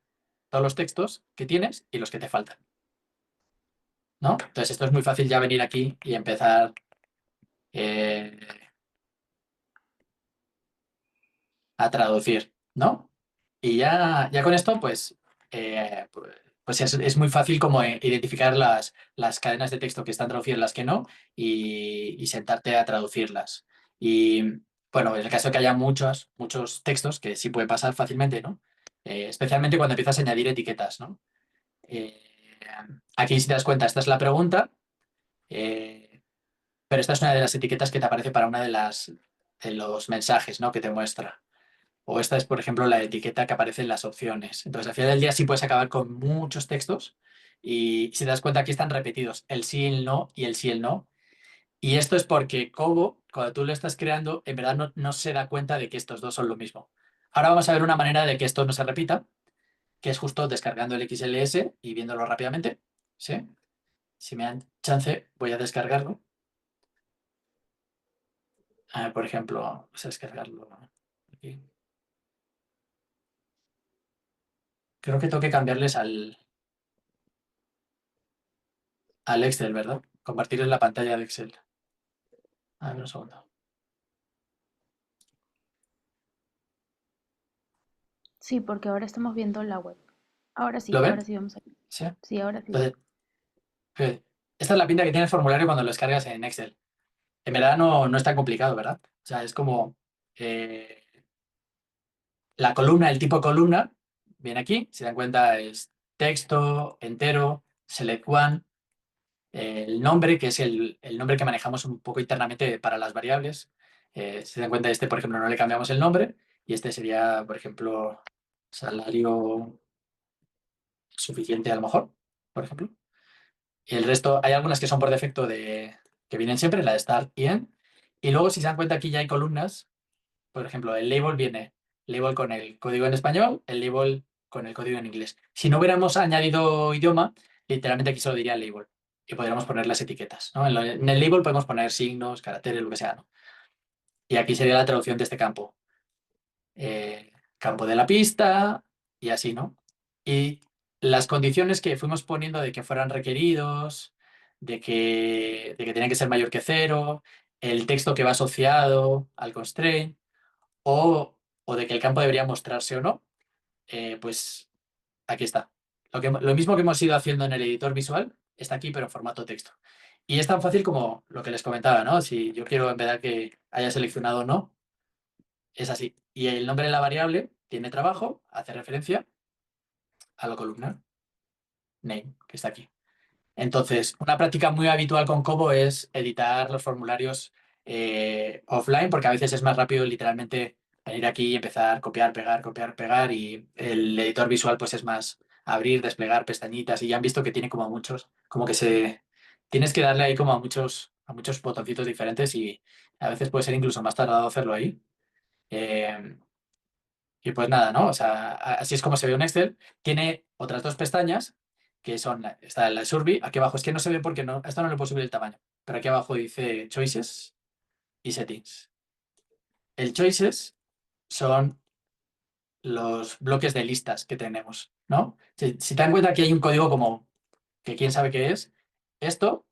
todos los textos que tienes y los que te faltan, ¿no? Entonces esto es muy fácil ya venir aquí y empezar eh, a traducir, ¿no? Y ya con esto, pues es muy fácil como identificar las cadenas de texto que están traducidas y las que no, y sentarte a traducirlas. Y bueno, en el caso de que haya muchos textos, que sí puede pasar fácilmente, ¿no? Especialmente cuando empiezas a añadir etiquetas, ¿no? Eh, Aquí, si te das cuenta, esta es la pregunta, eh, pero esta es una de las etiquetas que te aparece para una de los mensajes, ¿no? Que te muestra. O esta es, por ejemplo, la etiqueta que aparece en las opciones. Entonces, al final del día sí puedes acabar con muchos textos y si te das cuenta aquí están repetidos el sí, el no y el sí, el no. Y esto es porque Kobo, cuando tú lo estás creando, en verdad no se da cuenta de que estos dos son lo mismo. Ahora vamos a ver una manera de que esto no se repita, que es justo descargando el XLS y viéndolo rápidamente. ¿Sí? Si me dan chance, voy a descargarlo. Por ejemplo, vamos a descargarlo aquí. Creo que tengo que cambiarles al Excel, ¿verdad? Compartirles la pantalla de Excel. A ver, un segundo. Sí, porque ahora estamos viendo la web. ¿Lo ven? Ahora sí vamos a ver. Sí. Sí, ahora sí. Entonces, esta es la pinta que tiene el formulario cuando lo descargas en Excel. En verdad no es tan complicado, ¿verdad? O sea, es como eh, la columna, el tipo de columna, viene aquí, si dan cuenta es texto, entero, select one, el nombre, que es el nombre que manejamos un poco internamente para las variables. Si dan cuenta, este, por ejemplo, no le cambiamos el nombre y este sería, por ejemplo, salario suficiente a lo mejor, por ejemplo. Y el resto, hay algunas que son por defecto que vienen siempre, la de start y end. Y luego, si se dan cuenta, aquí ya hay columnas. Por ejemplo, el label viene label con el código en español, el label con el código en inglés. Si no hubiéramos añadido idioma, literalmente aquí solo diría label y podríamos poner las etiquetas, ¿no? En el label podemos poner signos, caracteres, lo que sea, ¿no? Y aquí sería la traducción de este campo. Campo de la pista y así, ¿no? Y las condiciones que fuimos poniendo de que fueran requeridos, de que tenían que ser mayor que cero, el texto que va asociado al constraint, o de que el campo debería mostrarse o no, pues aquí está. Lo mismo que hemos ido haciendo en el editor visual está aquí, pero en formato texto. Y es tan fácil como lo que les comentaba, ¿no? Si yo quiero en vez de que haya seleccionado no, es así. Y el nombre de la variable tiene trabajo, hace referencia a la columna name, que está aquí. Entonces, una práctica muy habitual con Kobo es editar los formularios offline, porque a veces es más rápido literalmente venir aquí y empezar a copiar, pegar, y el editor visual pues es más abrir, desplegar pestañitas, y ya han visto que tiene como muchos, como que tienes que darle ahí como a muchos botoncitos diferentes y a veces puede ser incluso más tardado hacerlo ahí. Eh, y pues nada, ¿no? O sea, así es como se ve un Excel. Tiene otras dos pestañas que son, está la Survey, aquí abajo, es que no se ve porque no, esto no le puedo subir el tamaño, pero aquí abajo dice Choices y Settings. El Choices son los bloques de listas que tenemos, ¿no? Si te dan cuenta que hay un código como que quién sabe qué es, esto,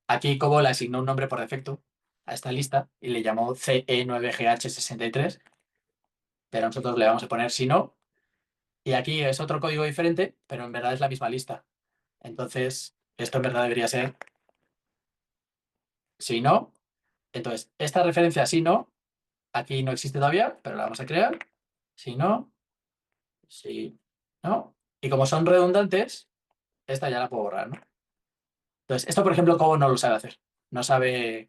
aquí como le asignó un nombre por defecto a esta lista y le llamó CE9GH63, pero nosotros le vamos a poner si no. Y aquí es otro código diferente, pero en verdad es la misma lista. Entonces, esto en verdad debería ser si no. Entonces, esta referencia si no, aquí no existe todavía, pero la vamos a crear. Si no, si no. Y como son redundantes, esta ya la puedo borrar, ¿no? Entonces, esto, por ejemplo, Cobo no lo sabe hacer. No sabe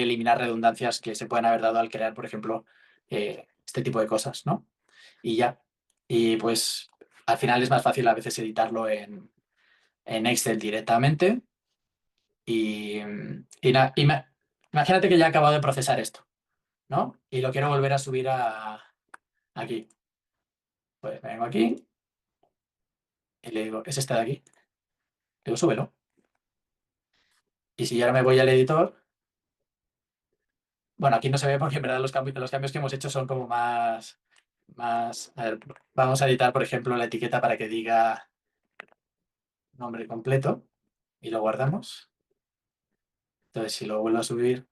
eliminar redundancias que se pueden haber dado al crear, por ejemplo, este tipo de cosas, ¿no? Y ya. Y pues al final es más fácil a veces editarlo en Excel directamente. Imagínate que ya he acabado de procesar esto, ¿no? Y lo quiero volver a subir aquí. Pues me vengo aquí y le digo, es este de aquí. Le digo, súbelo. Y si yo ahora me voy al editor, bueno, aquí no se ve porque en verdad los cambios que hemos hecho son como más. A ver, vamos a editar, por ejemplo, la etiqueta para que diga nombre completo y lo guardamos. Entonces, si lo vuelvo a subir,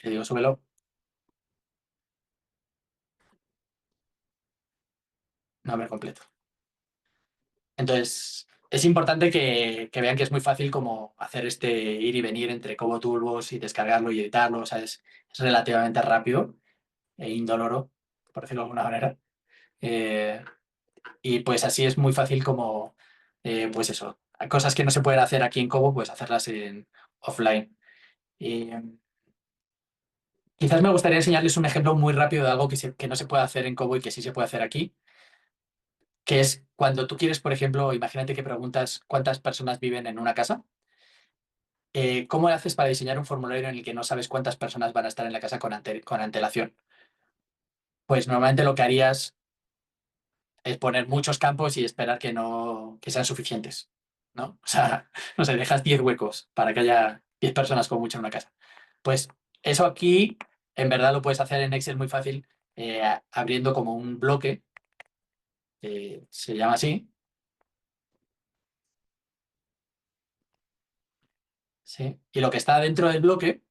le digo, súbelo, nombre completo. Entonces, es importante que vean que es muy fácil como hacer este ir y venir entre Kobo Turbos y descargarlo y editarlo. O sea, es relativamente rápido e indoloro, por decirlo de alguna manera. Eh, y pues así es muy fácil como, pues eso, hay cosas que no se pueden hacer aquí en Kobo, pues hacerlas en offline. Y quizás me gustaría enseñarles un ejemplo muy rápido de algo que no se puede hacer en Kobo y que sí se puede hacer aquí, que es cuando tú quieres, por ejemplo, imagínate que preguntas cuántas personas viven en una casa. ¿Cómo haces para diseñar un formulario en el que no sabes cuántas personas van a estar en la casa con antelación? Pues normalmente lo que harías es poner muchos campos y esperar que no, que sean suficientes. ¿no? O sea, no sé, dejas 10 huecos para que haya 10 personas como mucho en una casa. Pues eso aquí, en verdad, lo puedes hacer en Excel muy fácil, abriendo como un bloque, se llama así, ¿sí? Y lo que está dentro del bloque,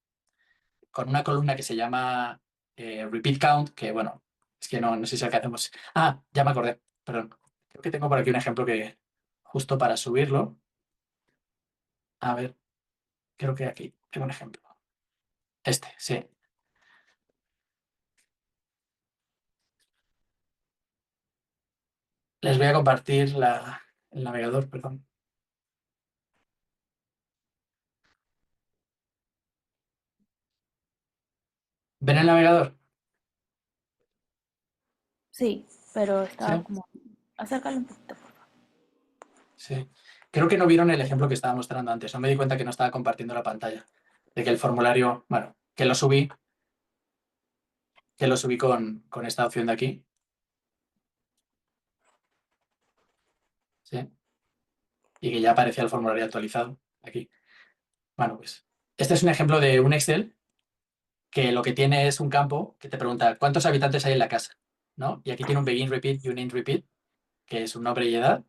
con una columna que se llama Repeat Count, que bueno, es que no sé si es el que hacemos. Ah, ya me acordé, perdón. Creo que tengo por aquí un ejemplo que justo para subirlo. A ver, creo que aquí tengo un ejemplo. Este, sí. Les voy a compartir el navegador, perdón. ¿Ven el navegador? Sí, pero Sí, estaba como... Acércalo un poquito, por favor. sí. Creo que no vieron el ejemplo que estaba mostrando antes. No me di cuenta que no estaba compartiendo la pantalla. De que el formulario, bueno, que lo subí con esta opción de aquí. ¿Sí? Y que ya aparecía el formulario actualizado aquí. Bueno, pues este es un ejemplo de un Excel que lo que tiene es un campo que te pregunta cuántos habitantes hay en la casa, ¿no? Y aquí tiene un begin repeat y un end repeat, que es un nombre y edad.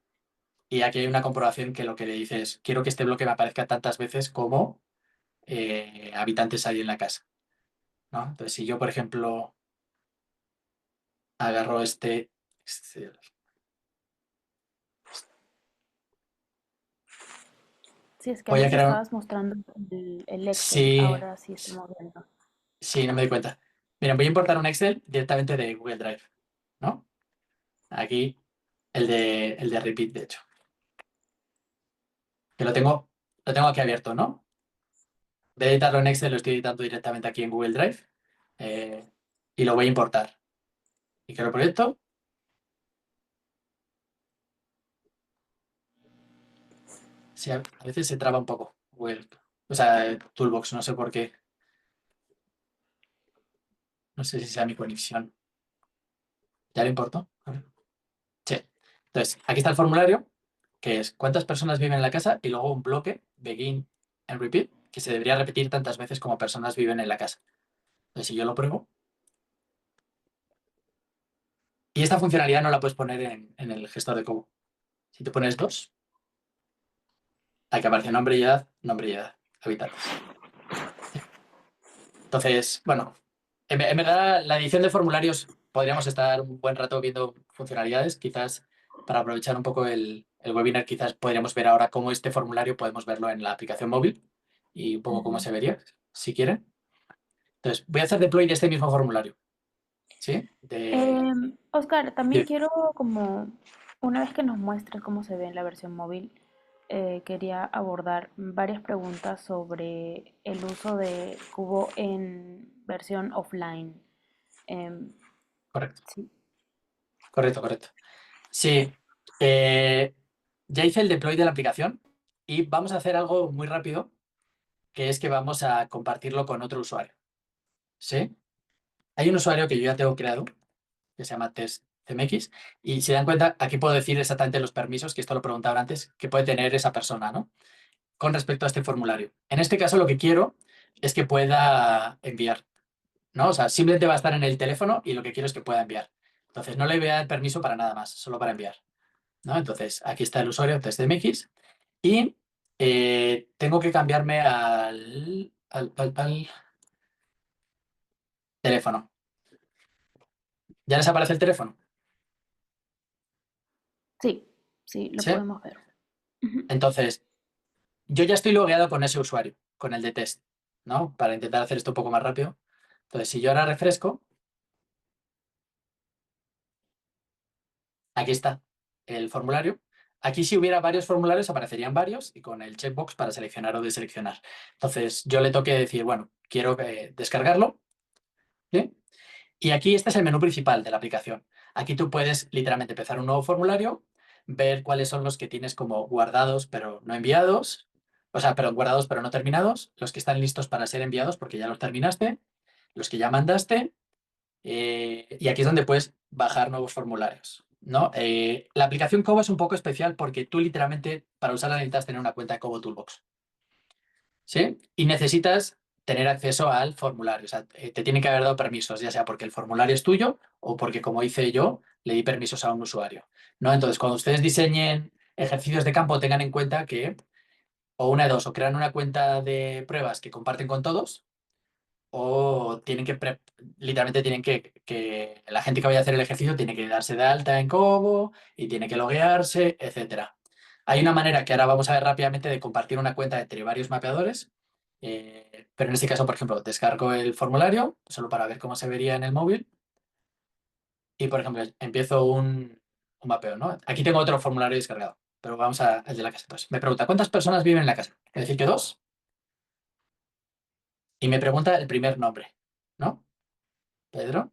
Y aquí hay una comprobación que lo que le dice es, quiero que este bloque me aparezca tantas veces como habitantes hay en la casa, ¿no? Entonces, si yo, por ejemplo, agarro este, Sí, es que voy a antes crear, estabas mostrando el Excel, sí, ahora sí estamos viendo. sí, no me di cuenta. Miren, voy a importar un Excel directamente de Google Drive, ¿no? Aquí el de repeat, de hecho, que lo tengo aquí abierto, ¿no? De editarlo en Excel, lo estoy editando directamente aquí en Google Drive eh, y lo voy a importar. Y creo el proyecto. Sí, a veces se traba un poco Google, o sea, Toolbox, no sé por qué. No sé si sea mi conexión. ¿Ya lo importó? A ver. Sí. Entonces, aquí está el formulario, que es cuántas personas viven en la casa y luego un bloque, begin and repeat, que se debería repetir tantas veces como personas viven en la casa. Entonces, si yo lo pruebo, y esta funcionalidad no la puedes poner en el gestor de Cobo. Si tú pones dos, aquí aparece nombre y edad, habitantes. Entonces, bueno, en verdad, la edición de formularios podríamos estar un buen rato viendo funcionalidades. Quizás para aprovechar un poco el webinar, quizás podríamos ver ahora cómo este formulario podemos verlo en la aplicación móvil y un poco cómo Ujú. se vería, si quieren. Entonces, voy a hacer deploy de este mismo formulario, ¿sí? Oscar, también De- quiero como, una vez que nos muestres cómo se ve en la versión móvil, quería abordar varias preguntas sobre el uso de Cubo en versión offline. Em, correcto, sí. correcto, correcto. Sí, eh, ya hice el deploy de la aplicación y vamos a hacer algo muy rápido, que es que vamos a compartirlo con otro usuario, ¿sí? Hay un usuario que yo ya tengo creado, que se llama testcmx, y si dan cuenta, aquí puedo decir exactamente los permisos, que esto lo preguntaba antes, que puede tener esa persona, ¿no? Con respecto a este formulario. En este caso, lo que quiero es que pueda enviar, ¿no? O sea, simplemente va a estar en el teléfono y lo que quiero es que pueda enviar. Entonces, no le voy a dar permiso para nada más, solo para enviar, ¿no? Entonces, aquí está el usuario testcmx y tengo que cambiarme al teléfono. ¿Ya les aparece el teléfono? Sí, sí, lo ¿Sí? podemos ver. Ujú. Entonces, yo ya estoy logueado con ese usuario, con el de test, ¿no? Para intentar hacer esto un poco más rápido. Entonces, si yo ahora refresco, aquí está el formulario. Aquí si hubiera varios formularios aparecerían varios y con el checkbox para seleccionar o deseleccionar. Entonces, yo le toque decir, bueno, quiero descargarlo, ¿sí? Y aquí este es el menú principal de la aplicación. Aquí tú puedes literalmente empezar un nuevo formulario, ver cuáles son los que tienes como guardados pero no enviados, o sea, pero guardados pero no terminados, los que están listos para ser enviados porque ya los terminaste, los que ya mandaste, y aquí es donde puedes bajar nuevos formularios. ¿no? La aplicación Cobo es un poco especial porque tú literalmente para usarla necesitas tener una cuenta de Cobo Toolbox, ¿sí? Y necesitas tener acceso al formulario. O sea, te tienen que haber dado permisos, ya sea porque el formulario es tuyo o porque, como hice yo, le di permisos a un usuario, ¿no? Entonces, cuando ustedes diseñen ejercicios de campo, tengan en cuenta que o una de dos, o crean una cuenta de pruebas que comparten con todos, o tienen literalmente tienen que la gente que vaya a hacer el ejercicio tiene que darse de alta en Cobo y tiene que loguearse, etcétera. Hay una manera que ahora vamos a ver rápidamente de compartir una cuenta entre varios mapeadores, pero en este caso, por ejemplo, descargo el formulario solo para ver cómo se vería en el móvil y, por ejemplo, empiezo un mapeo, ¿no? Aquí tengo otro formulario descargado, pero vamos al de la casa. Entonces, me pregunta, ¿cuántas personas viven en la casa? Es decir, que dos, y me pregunta el primer nombre, ¿no? Pedro,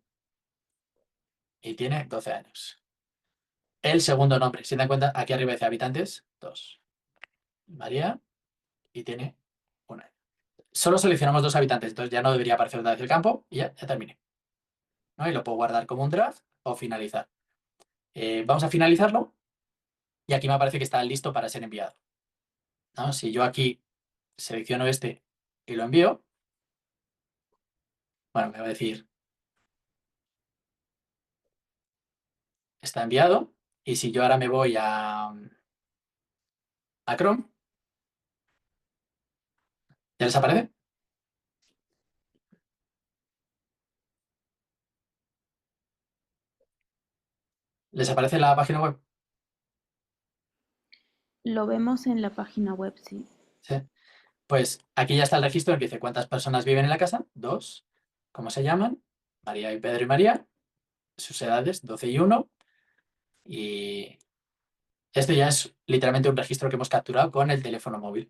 y tiene 12 años. El segundo nombre, si te das cuenta, aquí arriba dice habitantes, dos. María, y tiene un año. Solo seleccionamos dos habitantes, entonces ya no debería aparecer otra vez el campo y ya terminé, ¿no? Y lo puedo guardar como un draft o finalizar. Vamos a finalizarlo y aquí me aparece que está listo para ser enviado, ¿no? Si yo aquí selecciono este y lo envío, bueno, me va a decir está enviado. Y si yo ahora me voy a Chrome, ¿ya les aparece? ¿Les aparece la página web? Lo vemos en la página web, sí. Sí. Pues aquí ya está el registro en el que dice cuántas personas viven en la casa, dos, cómo se llaman, María y Pedro y María, sus edades, 12 y 1, y esto ya es literalmente un registro que hemos capturado con el teléfono móvil.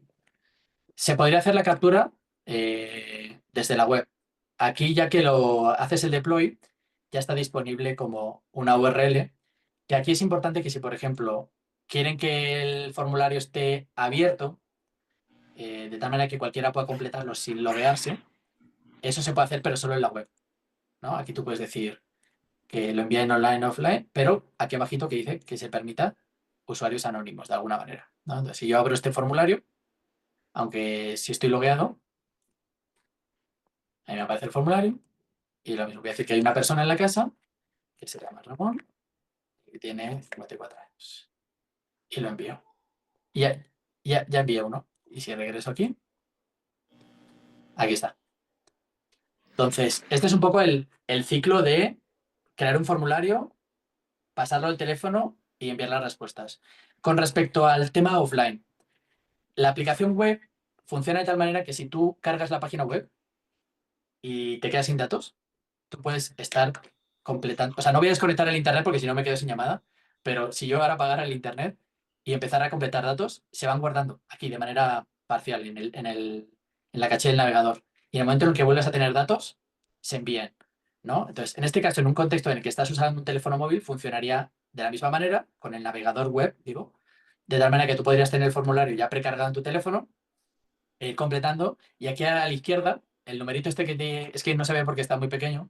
Se podría hacer la captura desde la web. Aquí, ya que lo haces el deploy, ya está disponible como una URL, que aquí es importante que si, por ejemplo, quieren que el formulario esté abierto, de tal manera que cualquiera pueda completarlo sin loguearse, eso se puede hacer, pero solo en la web, ¿no? Aquí tú puedes decir que lo envíen online, offline, pero aquí abajito que dice que se permita usuarios anónimos de alguna manera, ¿no? Entonces, si yo abro este formulario, aunque si estoy logueado, ahí me aparece el formulario y lo mismo voy a decir que hay una persona en la casa que se llama Ramón y que tiene 54 años y lo envío. Y ya envié uno. Y si regreso aquí está. Entonces, este es un poco el ciclo de crear un formulario, pasarlo al teléfono y enviar las respuestas. Con respecto al tema offline, la aplicación web funciona de tal manera que si tú cargas la página web y te quedas sin datos, tú puedes estar completando. O sea, no voy a desconectar el internet porque si no me quedo sin llamada, pero si yo ahora apagara el internet y empezara a completar datos, se van guardando aquí de manera parcial en la caché del navegador. Y en el momento en el que vuelves a tener datos, se envían, ¿no? Entonces, en este caso, en un contexto en el que estás usando un teléfono móvil, funcionaría de la misma manera, con el navegador web, digo, de tal manera que tú podrías tener el formulario ya precargado en tu teléfono, ir completando, y aquí a la izquierda, el numerito este es que no se ve porque está muy pequeño,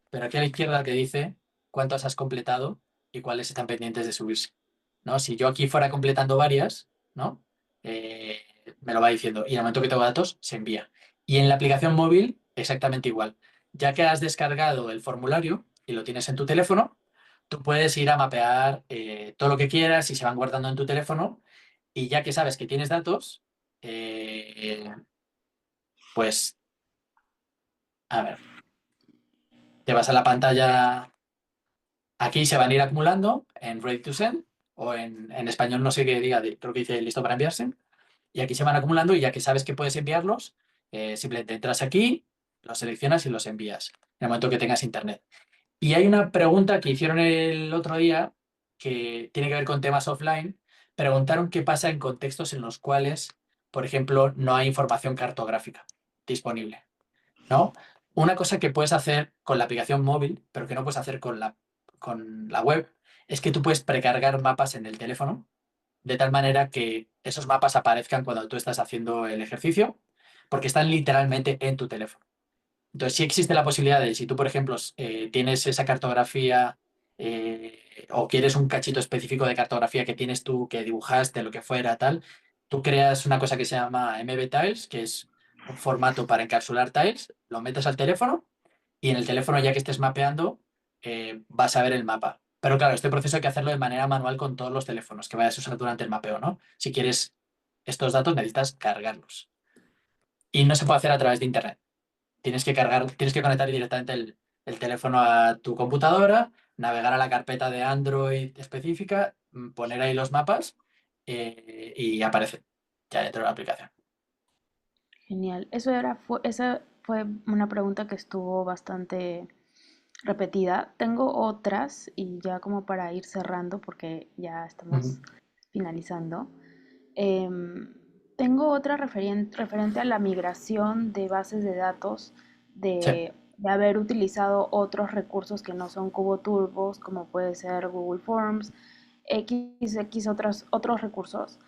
pero aquí a la izquierda te dice cuántos has completado y cuáles están pendientes de subirse, ¿no? Si yo aquí fuera completando varias, ¿no? Eh, me lo va diciendo y en el momento que tengo datos, se envía. Y en la aplicación móvil, exactamente igual. Ya que has descargado el formulario y lo tienes en tu teléfono, tú puedes ir a mapear todo lo que quieras y se van guardando en tu teléfono. Y ya que sabes que tienes datos, pues, a ver, te vas a la pantalla. Aquí se van a ir acumulando en Ready to Send o en español no sé qué diga, creo que dice listo para enviarse. Y aquí se van acumulando y ya que sabes que puedes enviarlos, simplemente entras aquí, los seleccionas y los envías en el momento que tengas internet. Y hay una pregunta que hicieron el otro día que tiene que ver con temas offline. Preguntaron qué pasa en contextos en los cuales, por ejemplo, no hay información cartográfica disponible, ¿no? Una cosa que puedes hacer con la aplicación móvil, pero que no puedes hacer con la web, es que tú puedes precargar mapas en el teléfono, de tal manera que esos mapas aparezcan cuando tú estás haciendo el ejercicio, porque están literalmente en tu teléfono. Entonces, sí existe la posibilidad de, si tú, por ejemplo, tienes esa cartografía o quieres un cachito específico de cartografía que tienes tú, que dibujaste, lo que fuera, tal, tú creas una cosa que se llama MB Tiles, que es un formato para encapsular tiles, lo metes al teléfono y en el teléfono, ya que estés mapeando, vas a ver el mapa. Pero claro, este proceso hay que hacerlo de manera manual con todos los teléfonos que vayas a usar durante el mapeo, ¿no? Si quieres estos datos, necesitas cargarlos. Y no se puede hacer a través de Internet. Tienes que conectar directamente el teléfono a tu computadora, navegar a la carpeta de Android específica, poner ahí los mapas y aparece ya dentro de la aplicación. Genial. Esa fue una pregunta que estuvo bastante repetida. Tengo otras y ya como para ir cerrando porque ya estamos Ujú. finalizando. Em, Tengo otra referente a la migración de bases de datos, Sí, de haber utilizado otros recursos que no son Cubo Turbos, como puede ser Google Forms, otros recursos.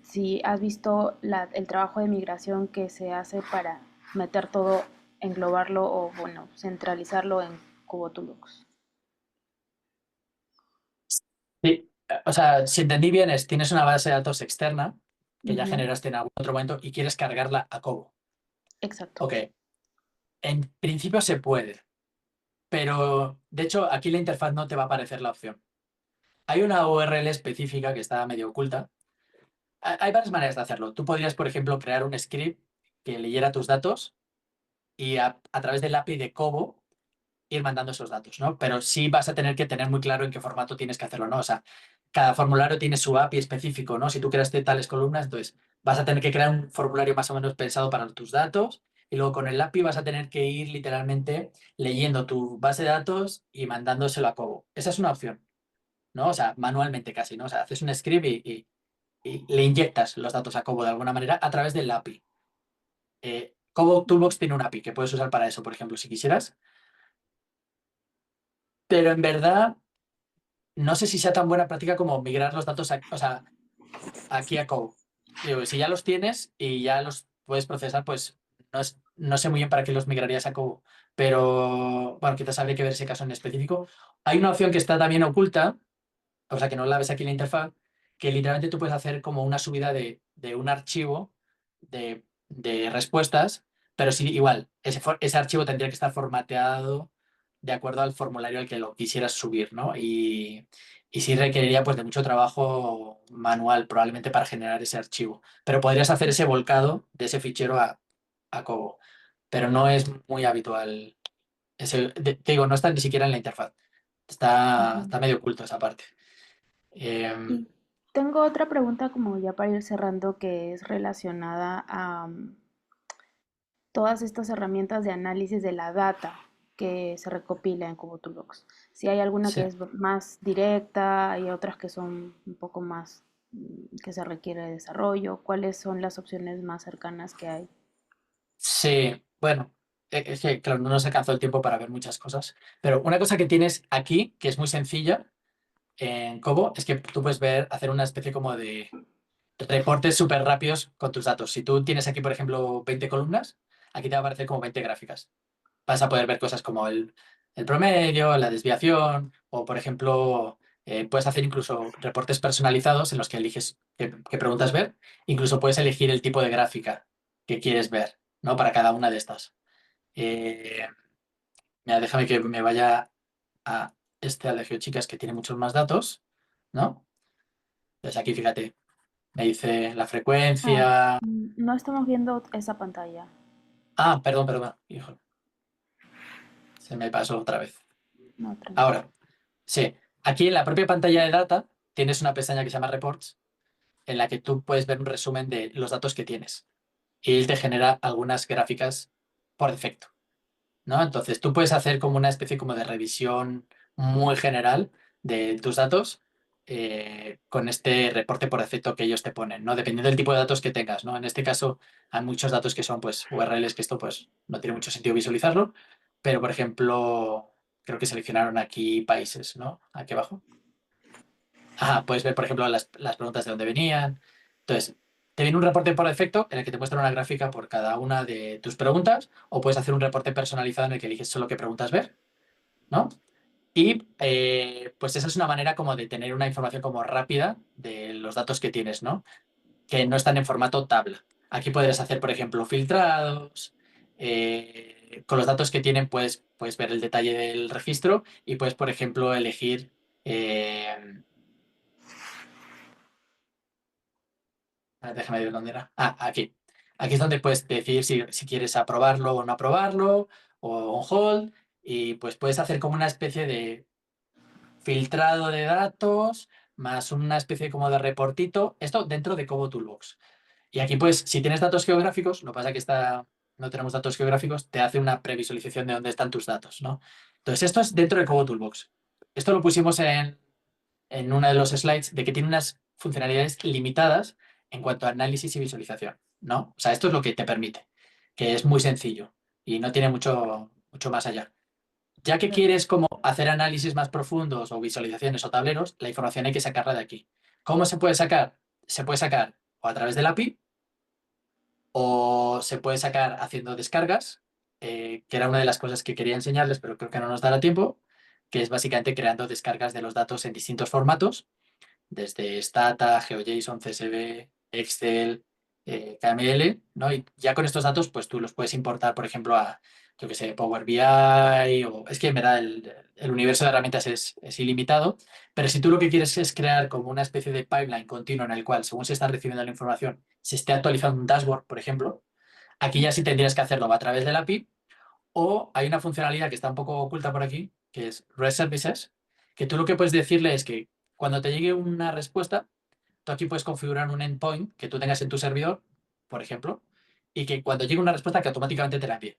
Si has visto el trabajo de migración que se hace para meter todo, englobarlo o, bueno, centralizarlo en Cubo Tools. sí. O sea, si entendí bien, tienes una base de datos externa que ya Ujú, generaste en algún otro momento y quieres cargarla a Cobo. exacto. Ok, en principio se puede, pero de hecho aquí la interfaz no te va a aparecer la opción. Hay una URL específica que está medio oculta. Hay varias maneras de hacerlo. Tú podrías, por ejemplo, crear un script que leyera tus datos y a través del API de Cobo ir mandando esos datos, ¿no? Pero sí vas a tener que tener muy claro en qué formato tienes que hacerlo, ¿no? O sea, cada formulario tiene su API específico, ¿no? Si tú creaste tales columnas, entonces vas a tener que crear un formulario más o menos pensado para tus datos y luego con el API vas a tener que ir literalmente leyendo tu base de datos y mandándoselo a Cobo. Esa es una opción, ¿no? O sea, manualmente casi, ¿no? O sea, haces un script y le inyectas los datos a Cobo de alguna manera a través del API. Cobo Toolbox tiene un API que puedes usar para eso, por ejemplo, si quisieras, pero en verdad no sé si sea tan buena práctica como migrar los datos o sea, aquí a Cobo. Digo, si ya los tienes y ya los puedes procesar, pues no sé muy bien para qué los migrarías a Cobo. Pero bueno, quizás habría que ver ese caso en específico. Hay una opción que está también oculta, o sea, que no la ves aquí en la interfaz, que literalmente tú puedes hacer como una subida de un archivo de respuestas, pero sí, igual, ese archivo tendría que estar formateado de acuerdo al formulario al que lo quisieras subir, ¿no? Y sí requeriría pues de mucho trabajo manual probablemente para generar ese archivo. Pero podrías hacer ese volcado de ese fichero a Cobo, pero no es muy habitual. Te digo, no está ni siquiera en la interfaz. Ujú. Está medio oculto esa parte. Em, Y tengo otra pregunta como ya para ir cerrando que es relacionada a todas estas herramientas de análisis de la data que se recopila en Cubotulux. Si hay alguna sí. que es más directa, hay otras que son un poco más que se requiere de desarrollo. ¿Cuáles son las opciones más cercanas que hay? Sí, bueno, es que claro, no nos alcanzó el tiempo para ver muchas cosas, pero una cosa que tienes aquí, que es muy sencilla en Cobo, es que tú puedes ver, hacer una especie como de reportes súper rápidos con tus datos. Si tú tienes aquí, por ejemplo, 20 columnas, aquí te va a aparecer como 20 gráficas. Vas a poder ver cosas como el promedio, la desviación, o por ejemplo, puedes hacer incluso reportes personalizados en los que eliges qué preguntas ver. Incluso puedes elegir el tipo de gráfica que quieres ver, ¿no? Para cada una de estas. Eh, Mira, déjame que me vaya a al de Geochicas que tiene muchos más datos, ¿no? Entonces aquí, fíjate, me dice la Ah, frecuencia. no estamos viendo esa pantalla. Ah, perdón, perdón, hijo, se me pasó otra vez. No, tranquilo. Ahora, sí, aquí en la propia pantalla de data tienes una pestaña que se llama Reports, en la que tú puedes ver un resumen de los datos que tienes. Y él te genera algunas gráficas por defecto, ¿no? Entonces tú puedes hacer como una especie como de revisión muy general de tus datos con este reporte por defecto que ellos te ponen, ¿no? Dependiendo del tipo de datos que tengas, ¿no? En este caso hay muchos datos que son pues URLs que esto pues no tiene mucho sentido visualizarlo, pero por ejemplo creo que seleccionaron aquí países, ¿no? Aquí abajo. Ajá, puedes ver por ejemplo las preguntas de dónde venían. Entonces, te viene un reporte por defecto en el que te muestra una gráfica por cada una de tus preguntas, o puedes hacer un reporte personalizado en el que eliges solo qué preguntas ver, ¿no? Y pues esa es una manera como de tener una información como rápida de los datos que tienes, ¿no? Que no están en formato tabla. Aquí podrías hacer, por ejemplo, filtrados. Con los datos que tienen puedes ver el detalle del registro y puedes, por ejemplo, elegir... déjame ver dónde era. Ah, aquí. Aquí es donde puedes decidir si quieres aprobarlo o no aprobarlo, o on hold, y pues puedes hacer como una especie de filtrado de datos, más una especie como de reportito, esto dentro de Cobo Toolbox. Y aquí, pues, si tienes datos geográficos, lo que pasa es que no tenemos datos geográficos, te hace una previsualización de dónde están tus datos, ¿no? Entonces, esto es dentro de Cobo Toolbox. Esto lo pusimos en uno de los slides de que tiene unas funcionalidades limitadas en cuanto a análisis y visualización, ¿no? O sea, esto es lo que te permite, que es muy sencillo y no tiene mucho más allá. Ya que Claro. quieres como hacer análisis más profundos o visualizaciones o tableros, la información hay que sacarla de aquí. ¿Cómo se puede sacar? Se puede sacar o a través del API o se puede sacar haciendo descargas, que era una de las cosas que quería enseñarles, pero creo que no nos dará tiempo, que es básicamente creando descargas de los datos en distintos formatos desde Stata, GeoJSON, CSV, Excel, KML, ¿no? Y ya con estos datos, pues tú los puedes importar, por ejemplo, a, yo que sé, Power BI, o es que en verdad el universo de herramientas es ilimitado, pero si tú lo que quieres es crear como una especie de pipeline continuo en el cual, según se está recibiendo la información, se esté actualizando un dashboard, por ejemplo, aquí ya sí tendrías que hacerlo a través del API, o hay una funcionalidad que está un poco oculta por aquí, que es REST Services, que tú lo que puedes decirle es que cuando te llegue una respuesta, tú aquí puedes configurar un endpoint que tú tengas en tu servidor, por ejemplo, y que cuando llegue una respuesta que automáticamente te la envíe,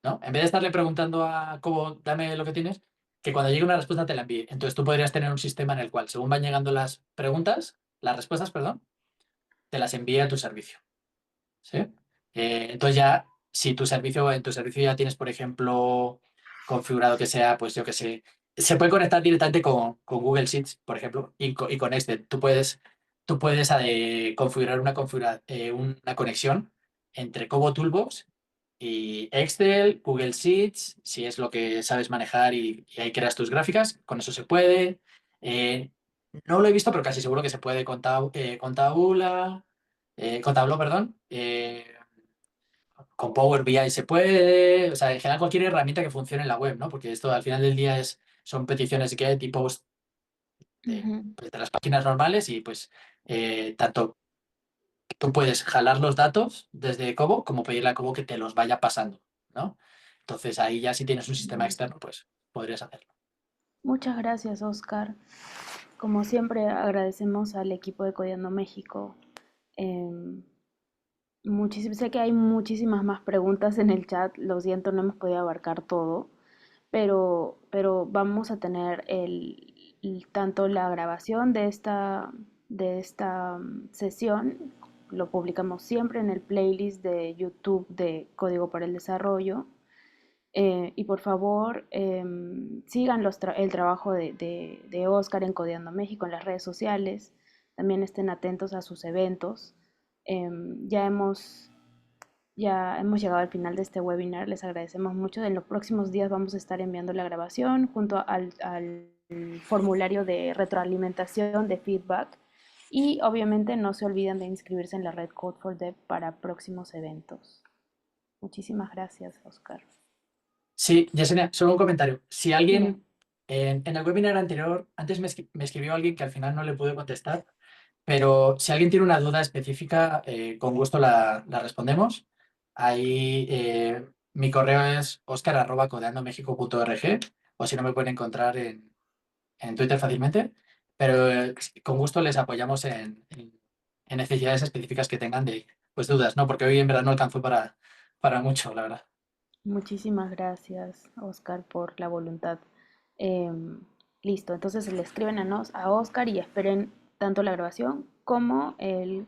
¿no? En vez de estarle preguntando a Cobo, dame lo que tienes, que cuando llegue una respuesta te la envíe. Entonces tú podrías tener un sistema en el cual, según van llegando las respuestas, perdón, te las envía a tu servicio, ¿sí? Entonces ya, si en tu servicio ya tienes, por ejemplo, configurado que sea, pues yo que sé, se puede conectar directamente con Google Sheets, por ejemplo, y con Excel. Tú puedes configurar una conexión entre Cobo Toolbox y Excel, Google Sheets, si es lo que sabes manejar y ahí creas tus gráficas, con eso se puede. Eh, no lo he visto, pero casi seguro que se puede con Tableau, perdón. Con Power BI se puede, o sea, en general cualquier herramienta que funcione en la web, ¿no? Porque esto al final del día son peticiones get y post Ujú. de las páginas normales y pues tanto tú puedes jalar los datos desde Cobo como pedirle a Cobo que te los vaya pasando, ¿no? Entonces ahí ya si tienes un sistema Bien. externo, pues podrías hacerlo. Muchas gracias, Oscar. Como siempre, agradecemos al equipo de Codiando México. Em, sé que hay muchísimas más preguntas en el chat, lo siento, no hemos podido abarcar todo, pero vamos a tener tanto la grabación de esta sesión, lo publicamos siempre en el playlist de YouTube de Código para el Desarrollo. Y por favor, sigan el trabajo de Oscar en Codeando México en las redes sociales. También estén atentos a sus eventos. Em, ya hemos, ya hemos llegado al final de este webinar. Les agradecemos mucho. En los próximos días vamos a estar enviando la grabación junto al formulario de retroalimentación de feedback. Y obviamente no se olviden de inscribirse en la red Code for Dev para próximos eventos. Muchísimas gracias, Oscar. Sí, Yesenia, solo un comentario. Si Dime. alguien en el webinar anterior, antes me escribió alguien que al final no le pude contestar, pero si alguien tiene una duda específica, con gusto la respondemos. Ahí mi correo es oscar@codeandomexico.org o si no me pueden encontrar en Twitter fácilmente, pero con gusto les apoyamos en necesidades específicas que tengan de pues, dudas, ¿no? Porque hoy en verdad no alcanzó para mucho, la verdad. Muchísimas gracias, Oscar, por la voluntad. Em, Listo, entonces le escriben a Oscar y esperen tanto la grabación como el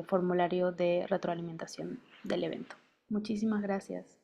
formulario de retroalimentación del evento. Muchísimas gracias.